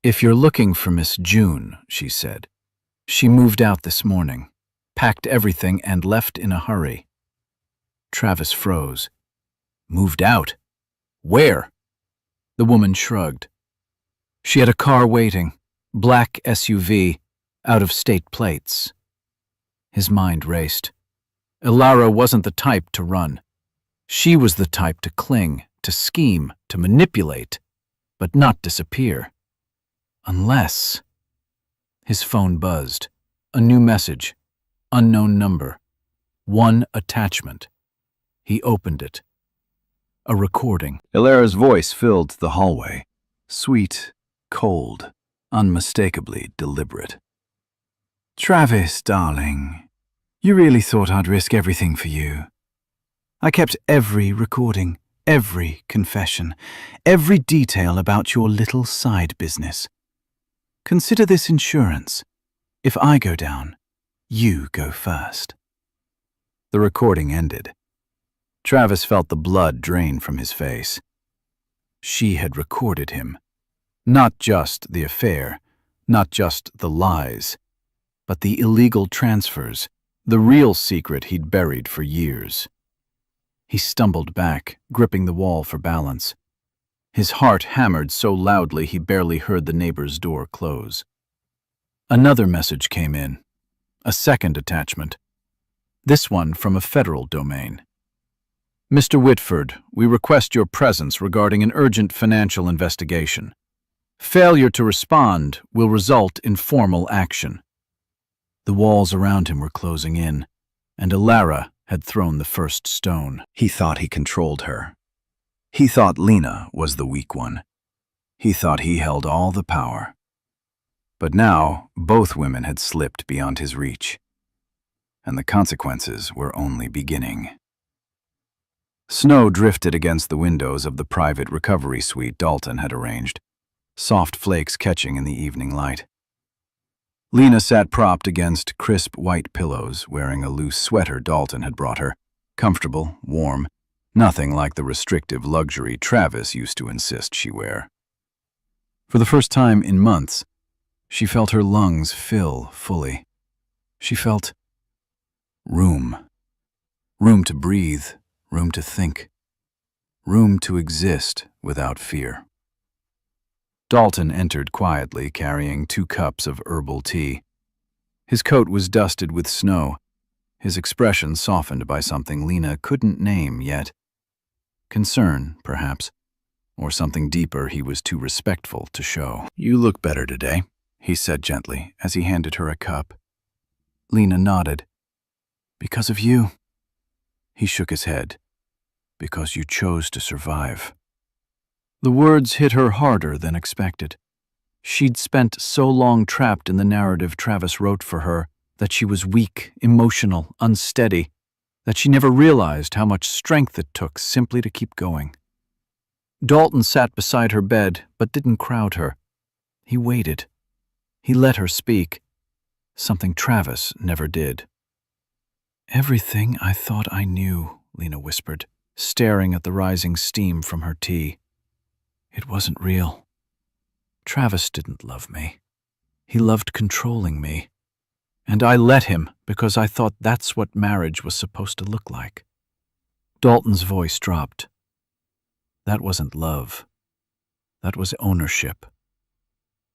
"If you're looking for Miss June," she said, "she moved out this morning, packed everything and left in a hurry." Travis froze. "Moved out? Where?" The woman shrugged. "She had a car waiting, black SUV, out-of-state plates." His mind raced. Ilara wasn't the type to run. She was the type to cling, to scheme, to manipulate, but not disappear. Unless... His phone buzzed. A new message. Unknown number. One attachment. He opened it. A recording. Ilara's voice filled the hallway. Sweet, cold, unmistakably deliberate. "Travis, darling, you really thought I'd risk everything for you. I kept every recording, every confession, every detail about your little side business. Consider this insurance. If I go down, you go first." The recording ended. Travis felt the blood drain from his face. She had recorded him. Not just the affair, not just the lies, but the illegal transfers, the real secret he'd buried for years. He stumbled back, gripping the wall for balance. His heart hammered so loudly he barely heard the neighbor's door close. Another message came in. A second attachment. This one from a federal domain. "Mr. Whitford, we request your presence regarding an urgent financial investigation. Failure to respond will result in formal action." The walls around him were closing in, and Ilara had thrown the first stone. He thought he controlled her. He thought Lena was the weak one. He thought he held all the power. But now, both women had slipped beyond his reach, and the consequences were only beginning. Snow drifted against the windows of the private recovery suite Dalton had arranged, soft flakes catching in the evening light. Lena sat propped against crisp white pillows, wearing a loose sweater Dalton had brought her, comfortable, warm, nothing like the restrictive luxury Travis used to insist she wear. For the first time in months, she felt her lungs fill fully. She felt room. Room to breathe, room to think, room to exist without fear. Dalton entered quietly, carrying 2 cups of herbal tea. His coat was dusted with snow, his expression softened by something Lena couldn't name yet. Concern, perhaps, or something deeper he was too respectful to show. "You look better today," he said gently as he handed her a cup. Lena nodded. "Because of you." He shook his head. "Because you chose to survive." The words hit her harder than expected. She'd spent so long trapped in the narrative Travis wrote for her that she was weak, emotional, unsteady, that she never realized how much strength it took simply to keep going. Dalton sat beside her bed but didn't crowd her. He waited. He let her speak, something Travis never did. "Everything I thought I knew," Lena whispered, staring at the rising steam from her tea. "It wasn't real. Travis didn't love me. He loved controlling me. And I let him because I thought that's what marriage was supposed to look like." Dalton's voice dropped. "That wasn't love. That was ownership."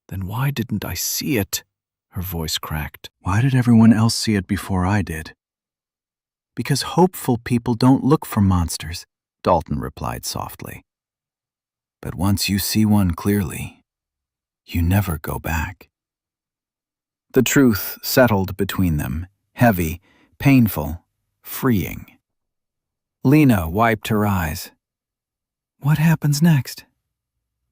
"Then why didn't I see it?" Her voice cracked. "Why did everyone else see it before I did?" Because hopeful people don't look for monsters, Dalton replied softly. But once you see one clearly, you never go back. The truth settled between them, heavy, painful, freeing. Lena wiped her eyes. What happens next?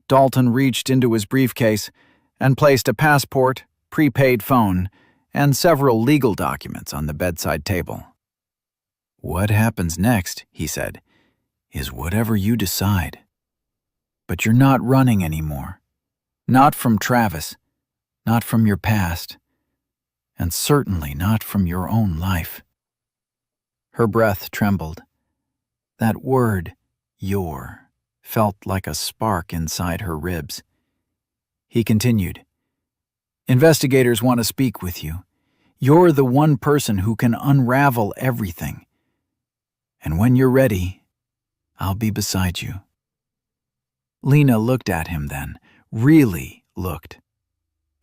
Dalton reached into his briefcase and placed a passport, prepaid phone, and several legal documents on the bedside table. What happens next, he said, is whatever you decide. But you're not running anymore. Not from Travis, not from your past, and certainly not from your own life. Her breath trembled. That word, your, felt like a spark inside her ribs. He continued, Investigators want to speak with you. You're the one person who can unravel everything. And when you're ready, I'll be beside you. Lena looked at him then, really looked.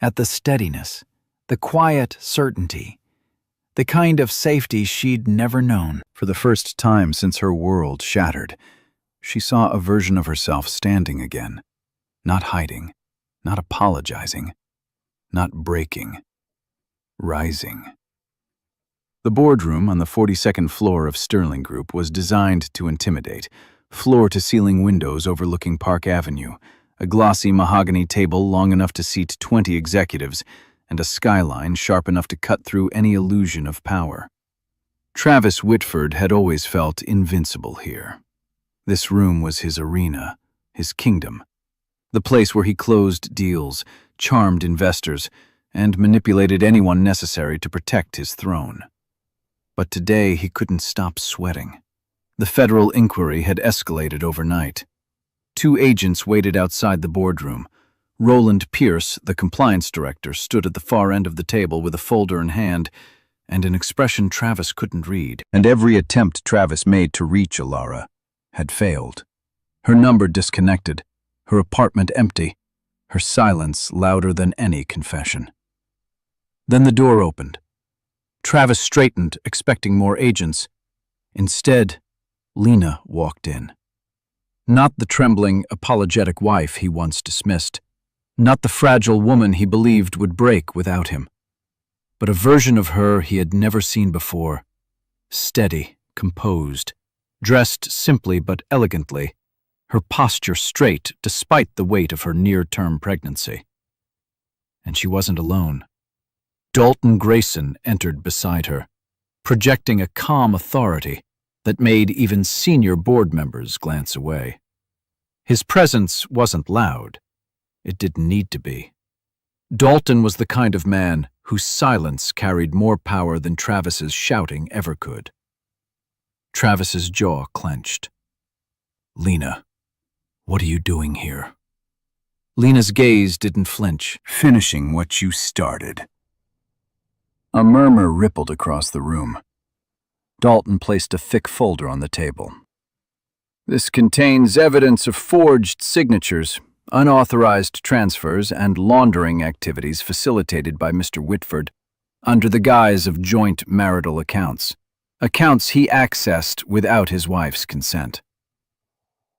At the steadiness, the quiet certainty, the kind of safety she'd never known. For the first time since her world shattered, she saw a version of herself standing again, not hiding, not apologizing, not breaking, rising. The boardroom on the 42nd floor of Sterling Group was designed to intimidate. Floor-to-ceiling windows overlooking Park Avenue, a glossy mahogany table long enough to seat 20 executives, and a skyline sharp enough to cut through any illusion of power. Travis Whitford had always felt invincible here. This room was his arena, his kingdom, the place where he closed deals, charmed investors, and manipulated anyone necessary to protect his throne. But today he couldn't stop sweating. The federal inquiry had escalated overnight. 2 agents waited outside the boardroom. Roland Pierce, the compliance director, stood at the far end of the table with a folder in hand and an expression Travis couldn't read. And every attempt Travis made to reach Alara had failed. Her number disconnected, her apartment empty, her silence louder than any confession. Then the door opened. Travis straightened, expecting more agents. Instead, Lena walked in. Not the trembling, apologetic wife he once dismissed, not the fragile woman he believed would break without him, but a version of her he had never seen before, steady, composed, dressed simply but elegantly, her posture straight despite the weight of her near-term pregnancy. And she wasn't alone. Dalton Grayson entered beside her, projecting a calm authority that made even senior board members glance away. His presence wasn't loud. It didn't need to be. Dalton was the kind of man whose silence carried more power than Travis's shouting ever could. Travis's jaw clenched. Lena, what are you doing here? Lena's gaze didn't flinch. Finishing what you started. A murmur rippled across the room. Dalton placed a thick folder on the table. This contains evidence of forged signatures, unauthorized transfers, and laundering activities facilitated by Mr. Whitford under the guise of joint marital accounts he accessed without his wife's consent.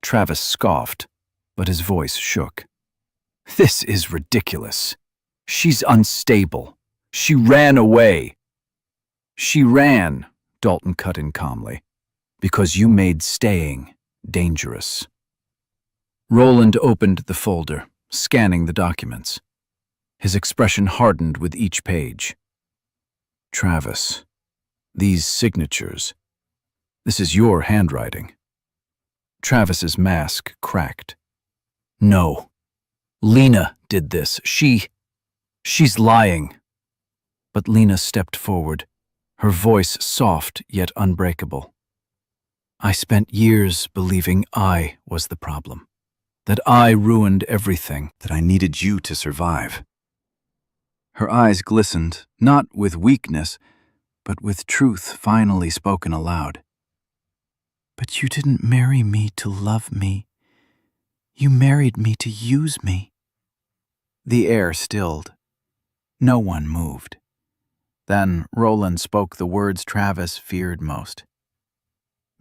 Travis scoffed, but his voice shook. This is ridiculous. She's unstable. She ran away. She ran, Dalton cut in calmly, because you made staying dangerous. Roland opened the folder, scanning the documents. His expression hardened with each page. Travis, these signatures. This is your handwriting. Travis's mask cracked. No. Lena did this. She's lying. But Lena stepped forward, her voice soft yet unbreakable. I spent years believing I was the problem, that I ruined everything, that I needed you to survive. Her eyes glistened, not with weakness, but with truth finally spoken aloud. But you didn't marry me to love me. You married me to use me. The air stilled. No one moved. Then Roland spoke the words Travis feared most.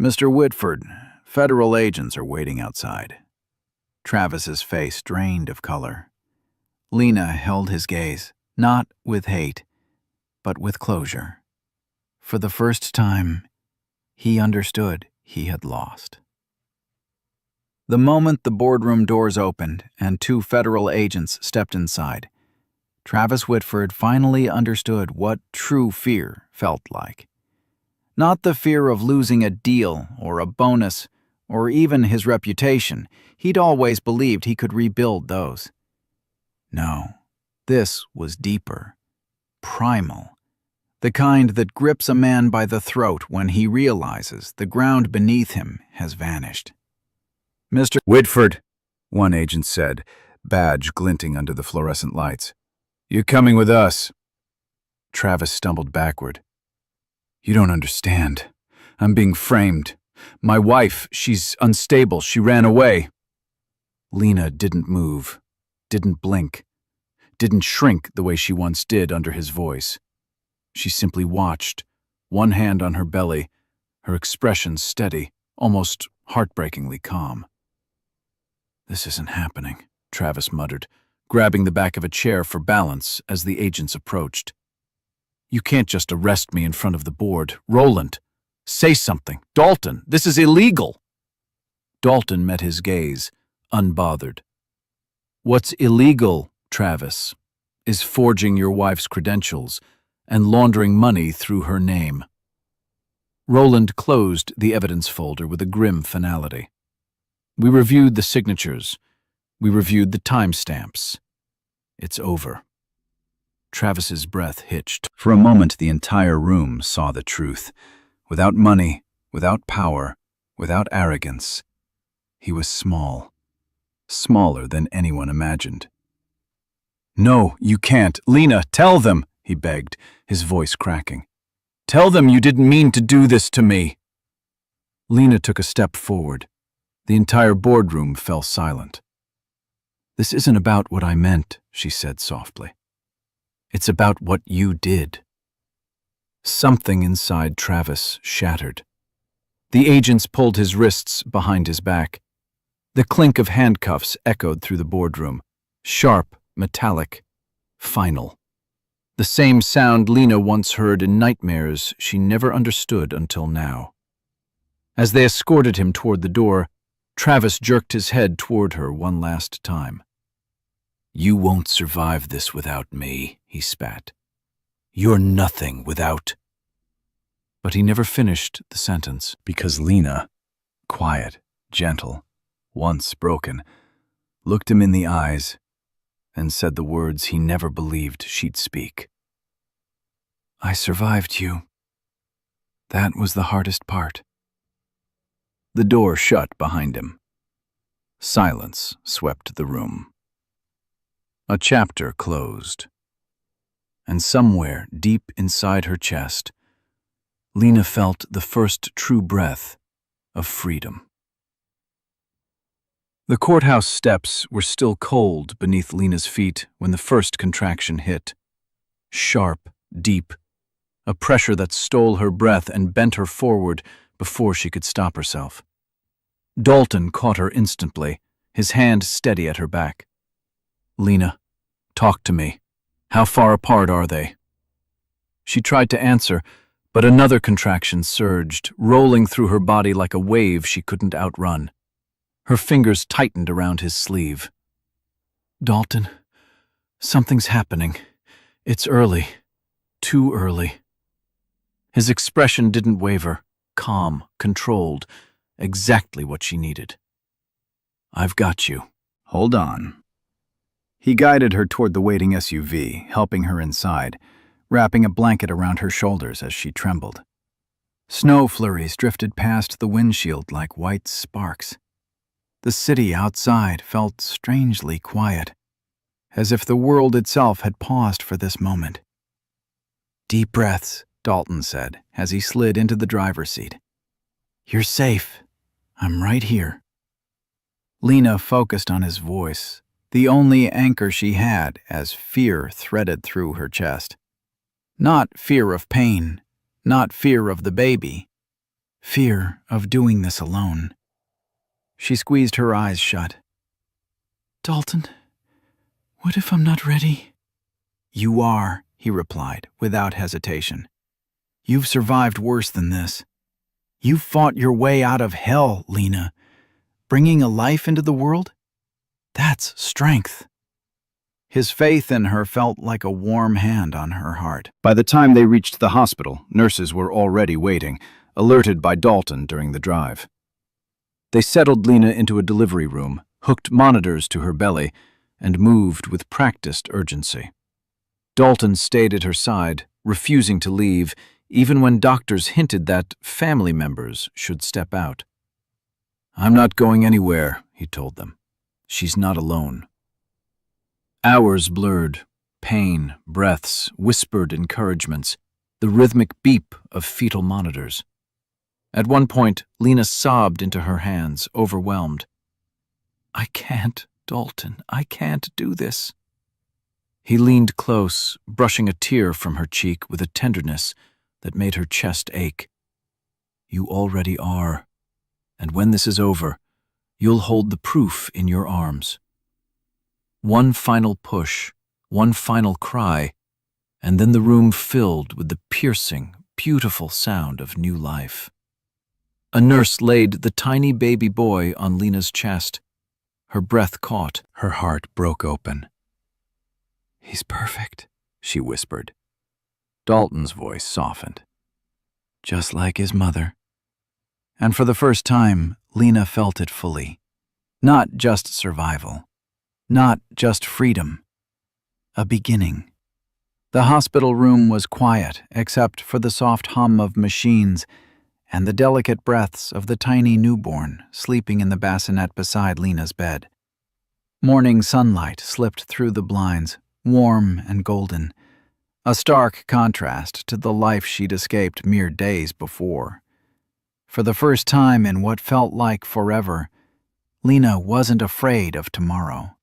Mr. Whitford, federal agents are waiting outside. Travis's face drained of color. Lena held his gaze, not with hate, but with closure. For the first time, he understood he had lost. The moment the boardroom doors opened and 2 federal agents stepped inside, Travis Whitford finally understood what true fear felt like. Not the fear of losing a deal or a bonus or even his reputation. He'd always believed he could rebuild those. No, this was deeper, primal, the kind that grips a man by the throat when he realizes the ground beneath him has vanished. Mr. Whitford, one agent said, badge glinting under the fluorescent lights. You're coming with us. Travis stumbled backward. You don't understand. I'm being framed. My wife, she's unstable. She ran away. Lena didn't move, didn't blink, didn't shrink the way she once did under his voice. She simply watched, one hand on her belly, her expression steady, almost heartbreakingly calm. This isn't happening, Travis muttered, grabbing the back of a chair for balance as the agents approached. You can't just arrest me in front of the board. Roland, say something. Dalton, this is illegal. Dalton met his gaze, unbothered. What's illegal, Travis, is forging your wife's credentials and laundering money through her name. Roland closed the evidence folder with a grim finality. We reviewed the signatures. We reviewed the timestamps. It's over. Travis's breath hitched. For a moment, the entire room saw the truth. Without money, without power, without arrogance, he was small. Smaller than anyone imagined. No, you can't. Lena, tell them, he begged, his voice cracking. Tell them you didn't mean to do this to me. Lena took a step forward. The entire boardroom fell silent. This isn't about what I meant, she said softly. It's about what you did. Something inside Travis shattered. The agents pulled his wrists behind his back. The clink of handcuffs echoed through the boardroom, sharp, metallic, final. The same sound Lena once heard in nightmares she never understood until now. As they escorted him toward the door, Travis jerked his head toward her one last time. You won't survive this without me, he spat. You're nothing without. But he never finished the sentence, because Lena, quiet, gentle, once broken, looked him in the eyes and said the words he never believed she'd speak. I survived you. That was the hardest part. The door shut behind him. Silence swept the room. A chapter closed. And somewhere deep inside her chest, Lena felt the first true breath of freedom. The courthouse steps were still cold beneath Lena's feet when the first contraction hit. Sharp, deep, a pressure that stole her breath and bent her forward before she could stop herself. Dalton caught her instantly, his hand steady at her back. Lena, talk to me. How far apart are they? She tried to answer, but another contraction surged, rolling through her body like a wave she couldn't outrun. Her fingers tightened around his sleeve. Dalton, something's happening. It's early. Too early. His expression didn't waver, calm, controlled, exactly what she needed. I've got you. Hold on. He guided her toward the waiting SUV, helping her inside, wrapping a blanket around her shoulders as she trembled. Snow flurries drifted past the windshield like white sparks. The city outside felt strangely quiet, as if the world itself had paused for this moment. Deep breaths, Dalton said, as he slid into the driver's seat. You're safe. I'm right here. Lena focused on his voice, the only anchor she had as fear threaded through her chest. Not fear of pain, not fear of the baby. Fear of doing this alone. She squeezed her eyes shut. Dalton, what if I'm not ready? You are, he replied, without hesitation. You've survived worse than this. You've fought your way out of hell, Lena. Bringing a life into the world? That's strength. His faith in her felt like a warm hand on her heart. By the time they reached the hospital, nurses were already waiting, alerted by Dalton during the drive. They settled Lena into a delivery room, hooked monitors to her belly, and moved with practiced urgency. Dalton stayed at her side, refusing to leave, even when doctors hinted that family members should step out. "I'm not going anywhere," he told them. "She's not alone." Hours blurred, pain, breaths, whispered encouragements, the rhythmic beep of fetal monitors. At one point, Lena sobbed into her hands, overwhelmed. "I can't, Dalton. I can't do this." He leaned close, brushing a tear from her cheek with a tenderness that made her chest ache. "You already are, and when this is over, you'll hold the proof in your arms." One final push, one final cry, and then the room filled with the piercing, beautiful sound of new life. A nurse laid the tiny baby boy on Lena's chest. Her breath caught, her heart broke open. "He's perfect," she whispered. Dalton's voice softened. "Just like his mother." And for the first time, Lena felt it fully. Not just survival. Not just freedom. A beginning. The hospital room was quiet except for the soft hum of machines and the delicate breaths of the tiny newborn sleeping in the bassinet beside Lena's bed. Morning sunlight slipped through the blinds, warm and golden, a stark contrast to the life she'd escaped mere days before. For the first time in what felt like forever, Lena wasn't afraid of tomorrow.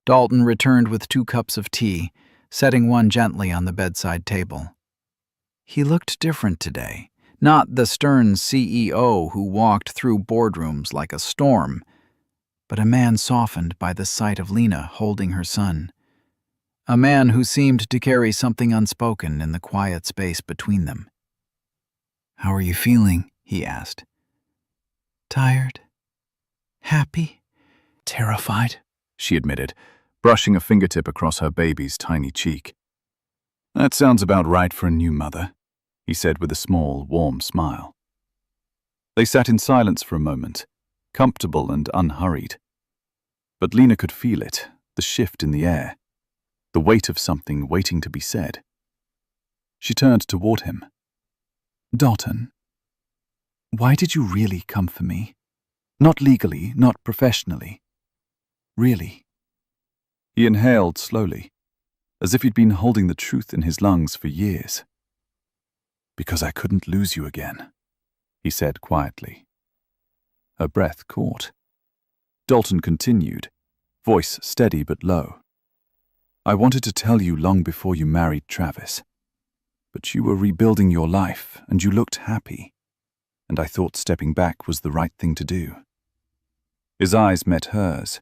Dalton returned with 2 cups of tea, setting one gently on the bedside table. He looked different today, not the stern CEO who walked through boardrooms like a storm, but a man softened by the sight of Lena holding her son. A man who seemed to carry something unspoken in the quiet space between them. "How are you feeling?" he asked. "Tired. Happy. Terrified," she admitted, brushing a fingertip across her baby's tiny cheek. "That sounds about right for a new mother," he said with a small, warm smile. They sat in silence for a moment, comfortable and unhurried. But Lena could feel it, the shift in the air, the weight of something waiting to be said. She turned toward him. "Dalton, why did you really come for me? Not legally, not professionally. Really?" He inhaled slowly, as if he'd been holding the truth in his lungs for years. "Because I couldn't lose you again," he said quietly. Her breath caught. Dalton continued, voice steady but low. "I wanted to tell you long before you married Travis, but you were rebuilding your life and you looked happy, and I thought stepping back was the right thing to do." His eyes met hers,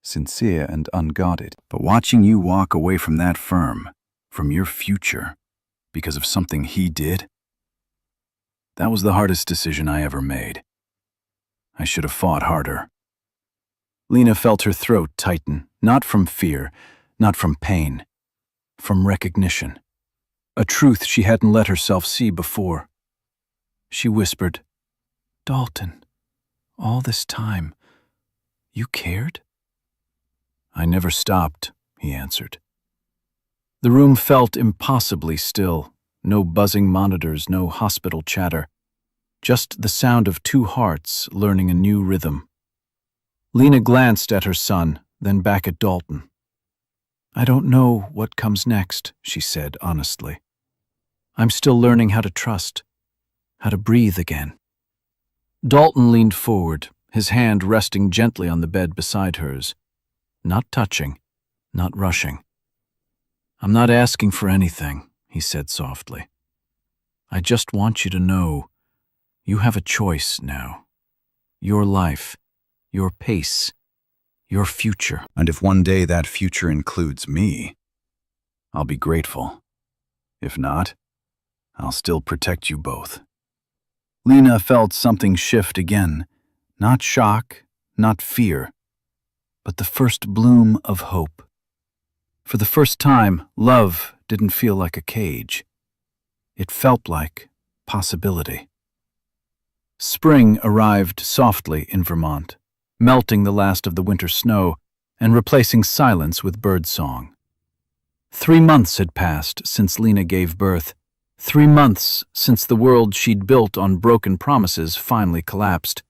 sincere and unguarded. "But watching you walk away from that firm, from your future, because of something he did, that was the hardest decision I ever made. I should have fought harder." Lena felt her throat tighten, not from fear, not from pain, from recognition, a truth she hadn't let herself see before. She whispered, "Dalton, all this time, you cared?" "I never stopped," he answered. The room felt impossibly still, no buzzing monitors, no hospital chatter, just the sound of 2 hearts learning a new rhythm. Lena glanced at her son, then back at Dalton. "I don't know what comes next," she said honestly. "I'm still learning how to trust, how to breathe again." Dalton leaned forward, his hand resting gently on the bed beside hers. Not touching, not rushing. "I'm not asking for anything," he said softly. "I just want you to know You have a choice now. Your life, your pace, your future. And if one day that future includes me, I'll be grateful. If not, I'll still protect you both. Lena felt something shift again. Not shock, not fear, but the first bloom of hope. For the first time, love didn't feel like a cage. It felt like possibility. Spring arrived softly in Vermont, melting the last of the winter snow and replacing silence with birdsong. 3 months had passed since Lena gave birth. 3 months since the world she'd built on broken promises finally collapsed,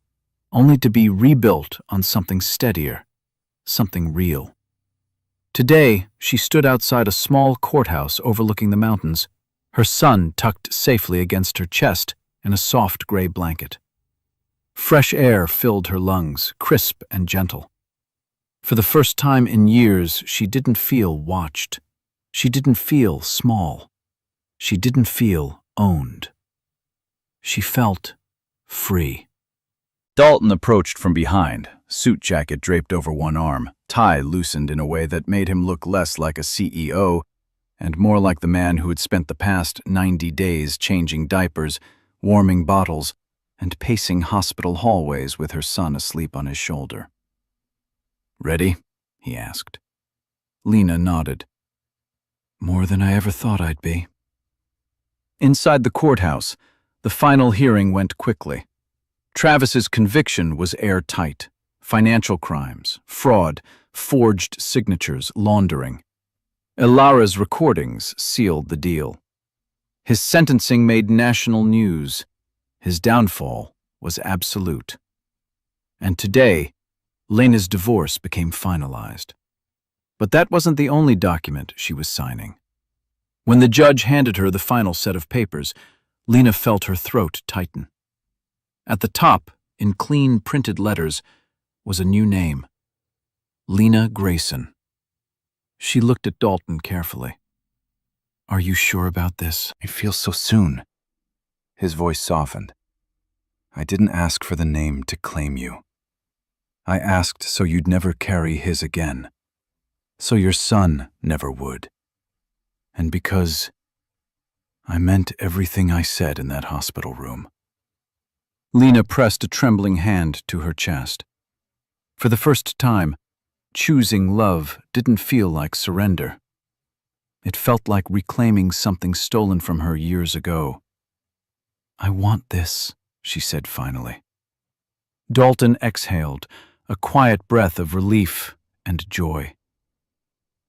only to be rebuilt on something steadier, something real. Today, she stood outside a small courthouse overlooking the mountains, her son tucked safely against her chest in a soft gray blanket. Fresh air filled her lungs, crisp and gentle. For the first time in years, she didn't feel watched. She didn't feel small. She didn't feel owned. She felt free. Dalton approached from behind, suit jacket draped over one arm, tie loosened in a way that made him look less like a CEO and more like the man who had spent the past 90 days changing diapers, warming bottles, and pacing hospital hallways with her son asleep on his shoulder. "Ready?" he asked. Lena nodded. "More than I ever thought I'd be." Inside the courthouse, the final hearing went quickly. Travis's conviction was airtight. Financial crimes, fraud, forged signatures, laundering. Elara's recordings sealed the deal. His sentencing made national news. His downfall was absolute. And today, Lena's divorce became finalized. But that wasn't the only document she was signing. When the judge handed her the final set of papers, Lena felt her throat tighten. At the top, in clean printed letters, was a new name: Lena Grayson. She looked at Dalton carefully. "Are you sure about this?" "It feels so soon." His voice softened. "I didn't ask for the name to claim you. I asked so you'd never carry his again. So your son never would. And because I meant everything I said in that hospital room." Lena pressed a trembling hand to her chest. For the first time, choosing love didn't feel like surrender. It felt like reclaiming something stolen from her years ago. "I want this," she said finally. Dalton exhaled, a quiet breath of relief and joy.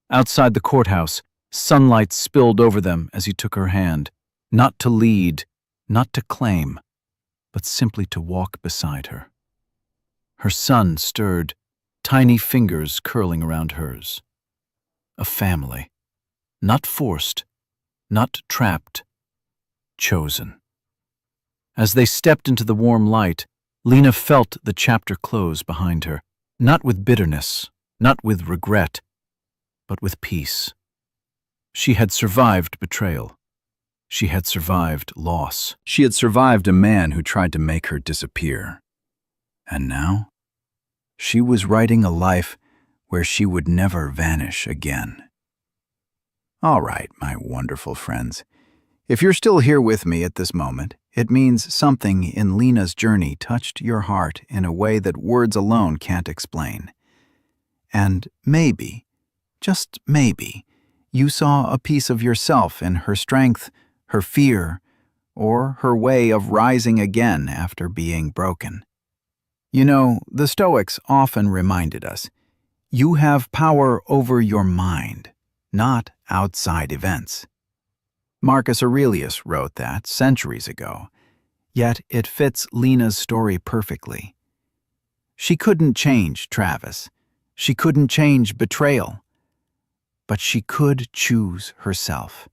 Outside the courthouse, sunlight spilled over them as he took her hand, not to lead, not to claim, but simply to walk beside her. Her son stirred, tiny fingers curling around hers. A family, not forced, not trapped, chosen. As they stepped into the warm light, Lena felt the chapter close behind her, not with bitterness, not with regret, but with peace. She had survived betrayal. She had survived loss. She had survived a man who tried to make her disappear. And now, she was writing a life where she would never vanish again. All right, my wonderful friends. If you're still here with me at this moment, it means something in Lena's journey touched your heart in a way that words alone can't explain. And maybe, just maybe, you saw a piece of yourself in her strength, her fear, or her way of rising again after being broken. You know, the Stoics often reminded us, you have power over your mind, not outside events. Marcus Aurelius wrote that centuries ago, yet it fits Lena's story perfectly. She couldn't change Travis. She couldn't change betrayal. But she could choose herself.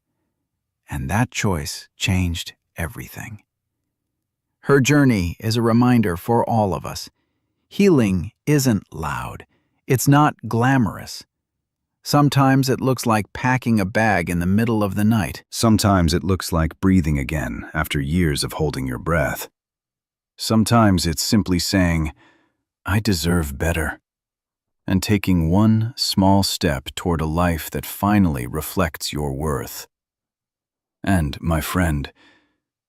And that choice changed everything. Her journey is a reminder for all of us. Healing isn't loud. It's not glamorous. Sometimes it looks like packing a bag in the middle of the night. Sometimes it looks like breathing again after years of holding your breath. Sometimes it's simply saying, I deserve better, and taking one small step toward a life that finally reflects your worth. And, my friend,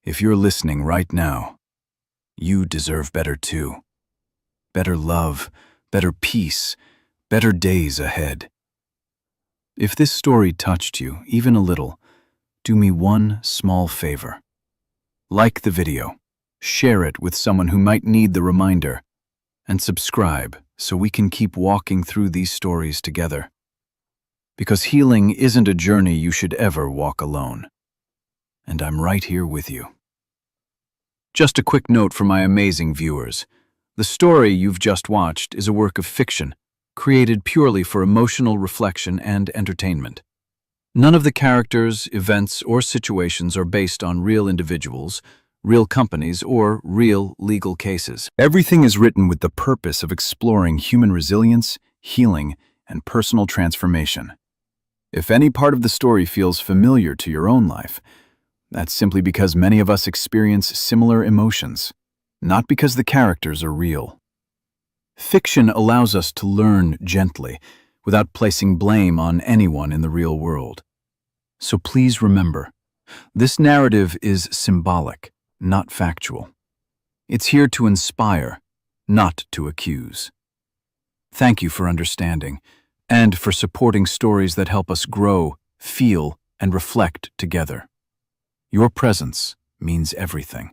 if you're listening right now, you deserve better too. Better love, better peace, better days ahead. If this story touched you, even a little, do me one small favor. Like the video, share it with someone who might need the reminder, and subscribe so we can keep walking through these stories together. Because healing isn't a journey you should ever walk alone. And I'm right here with you. Just a quick note for my amazing viewers. The story you've just watched is a work of fiction, created purely for emotional reflection and entertainment. None of the characters, events, or situations are based on real individuals, real companies, or real legal cases. Everything is written with the purpose of exploring human resilience, healing, and personal transformation. If any part of the story feels familiar to your own life, that's simply because many of us experience similar emotions, not because the characters are real. Fiction allows us to learn gently, without placing blame on anyone in the real world. So please remember, this narrative is symbolic, not factual. It's here to inspire, not to accuse. Thank you for understanding, and for supporting stories that help us grow, feel, and reflect together. Your presence means everything.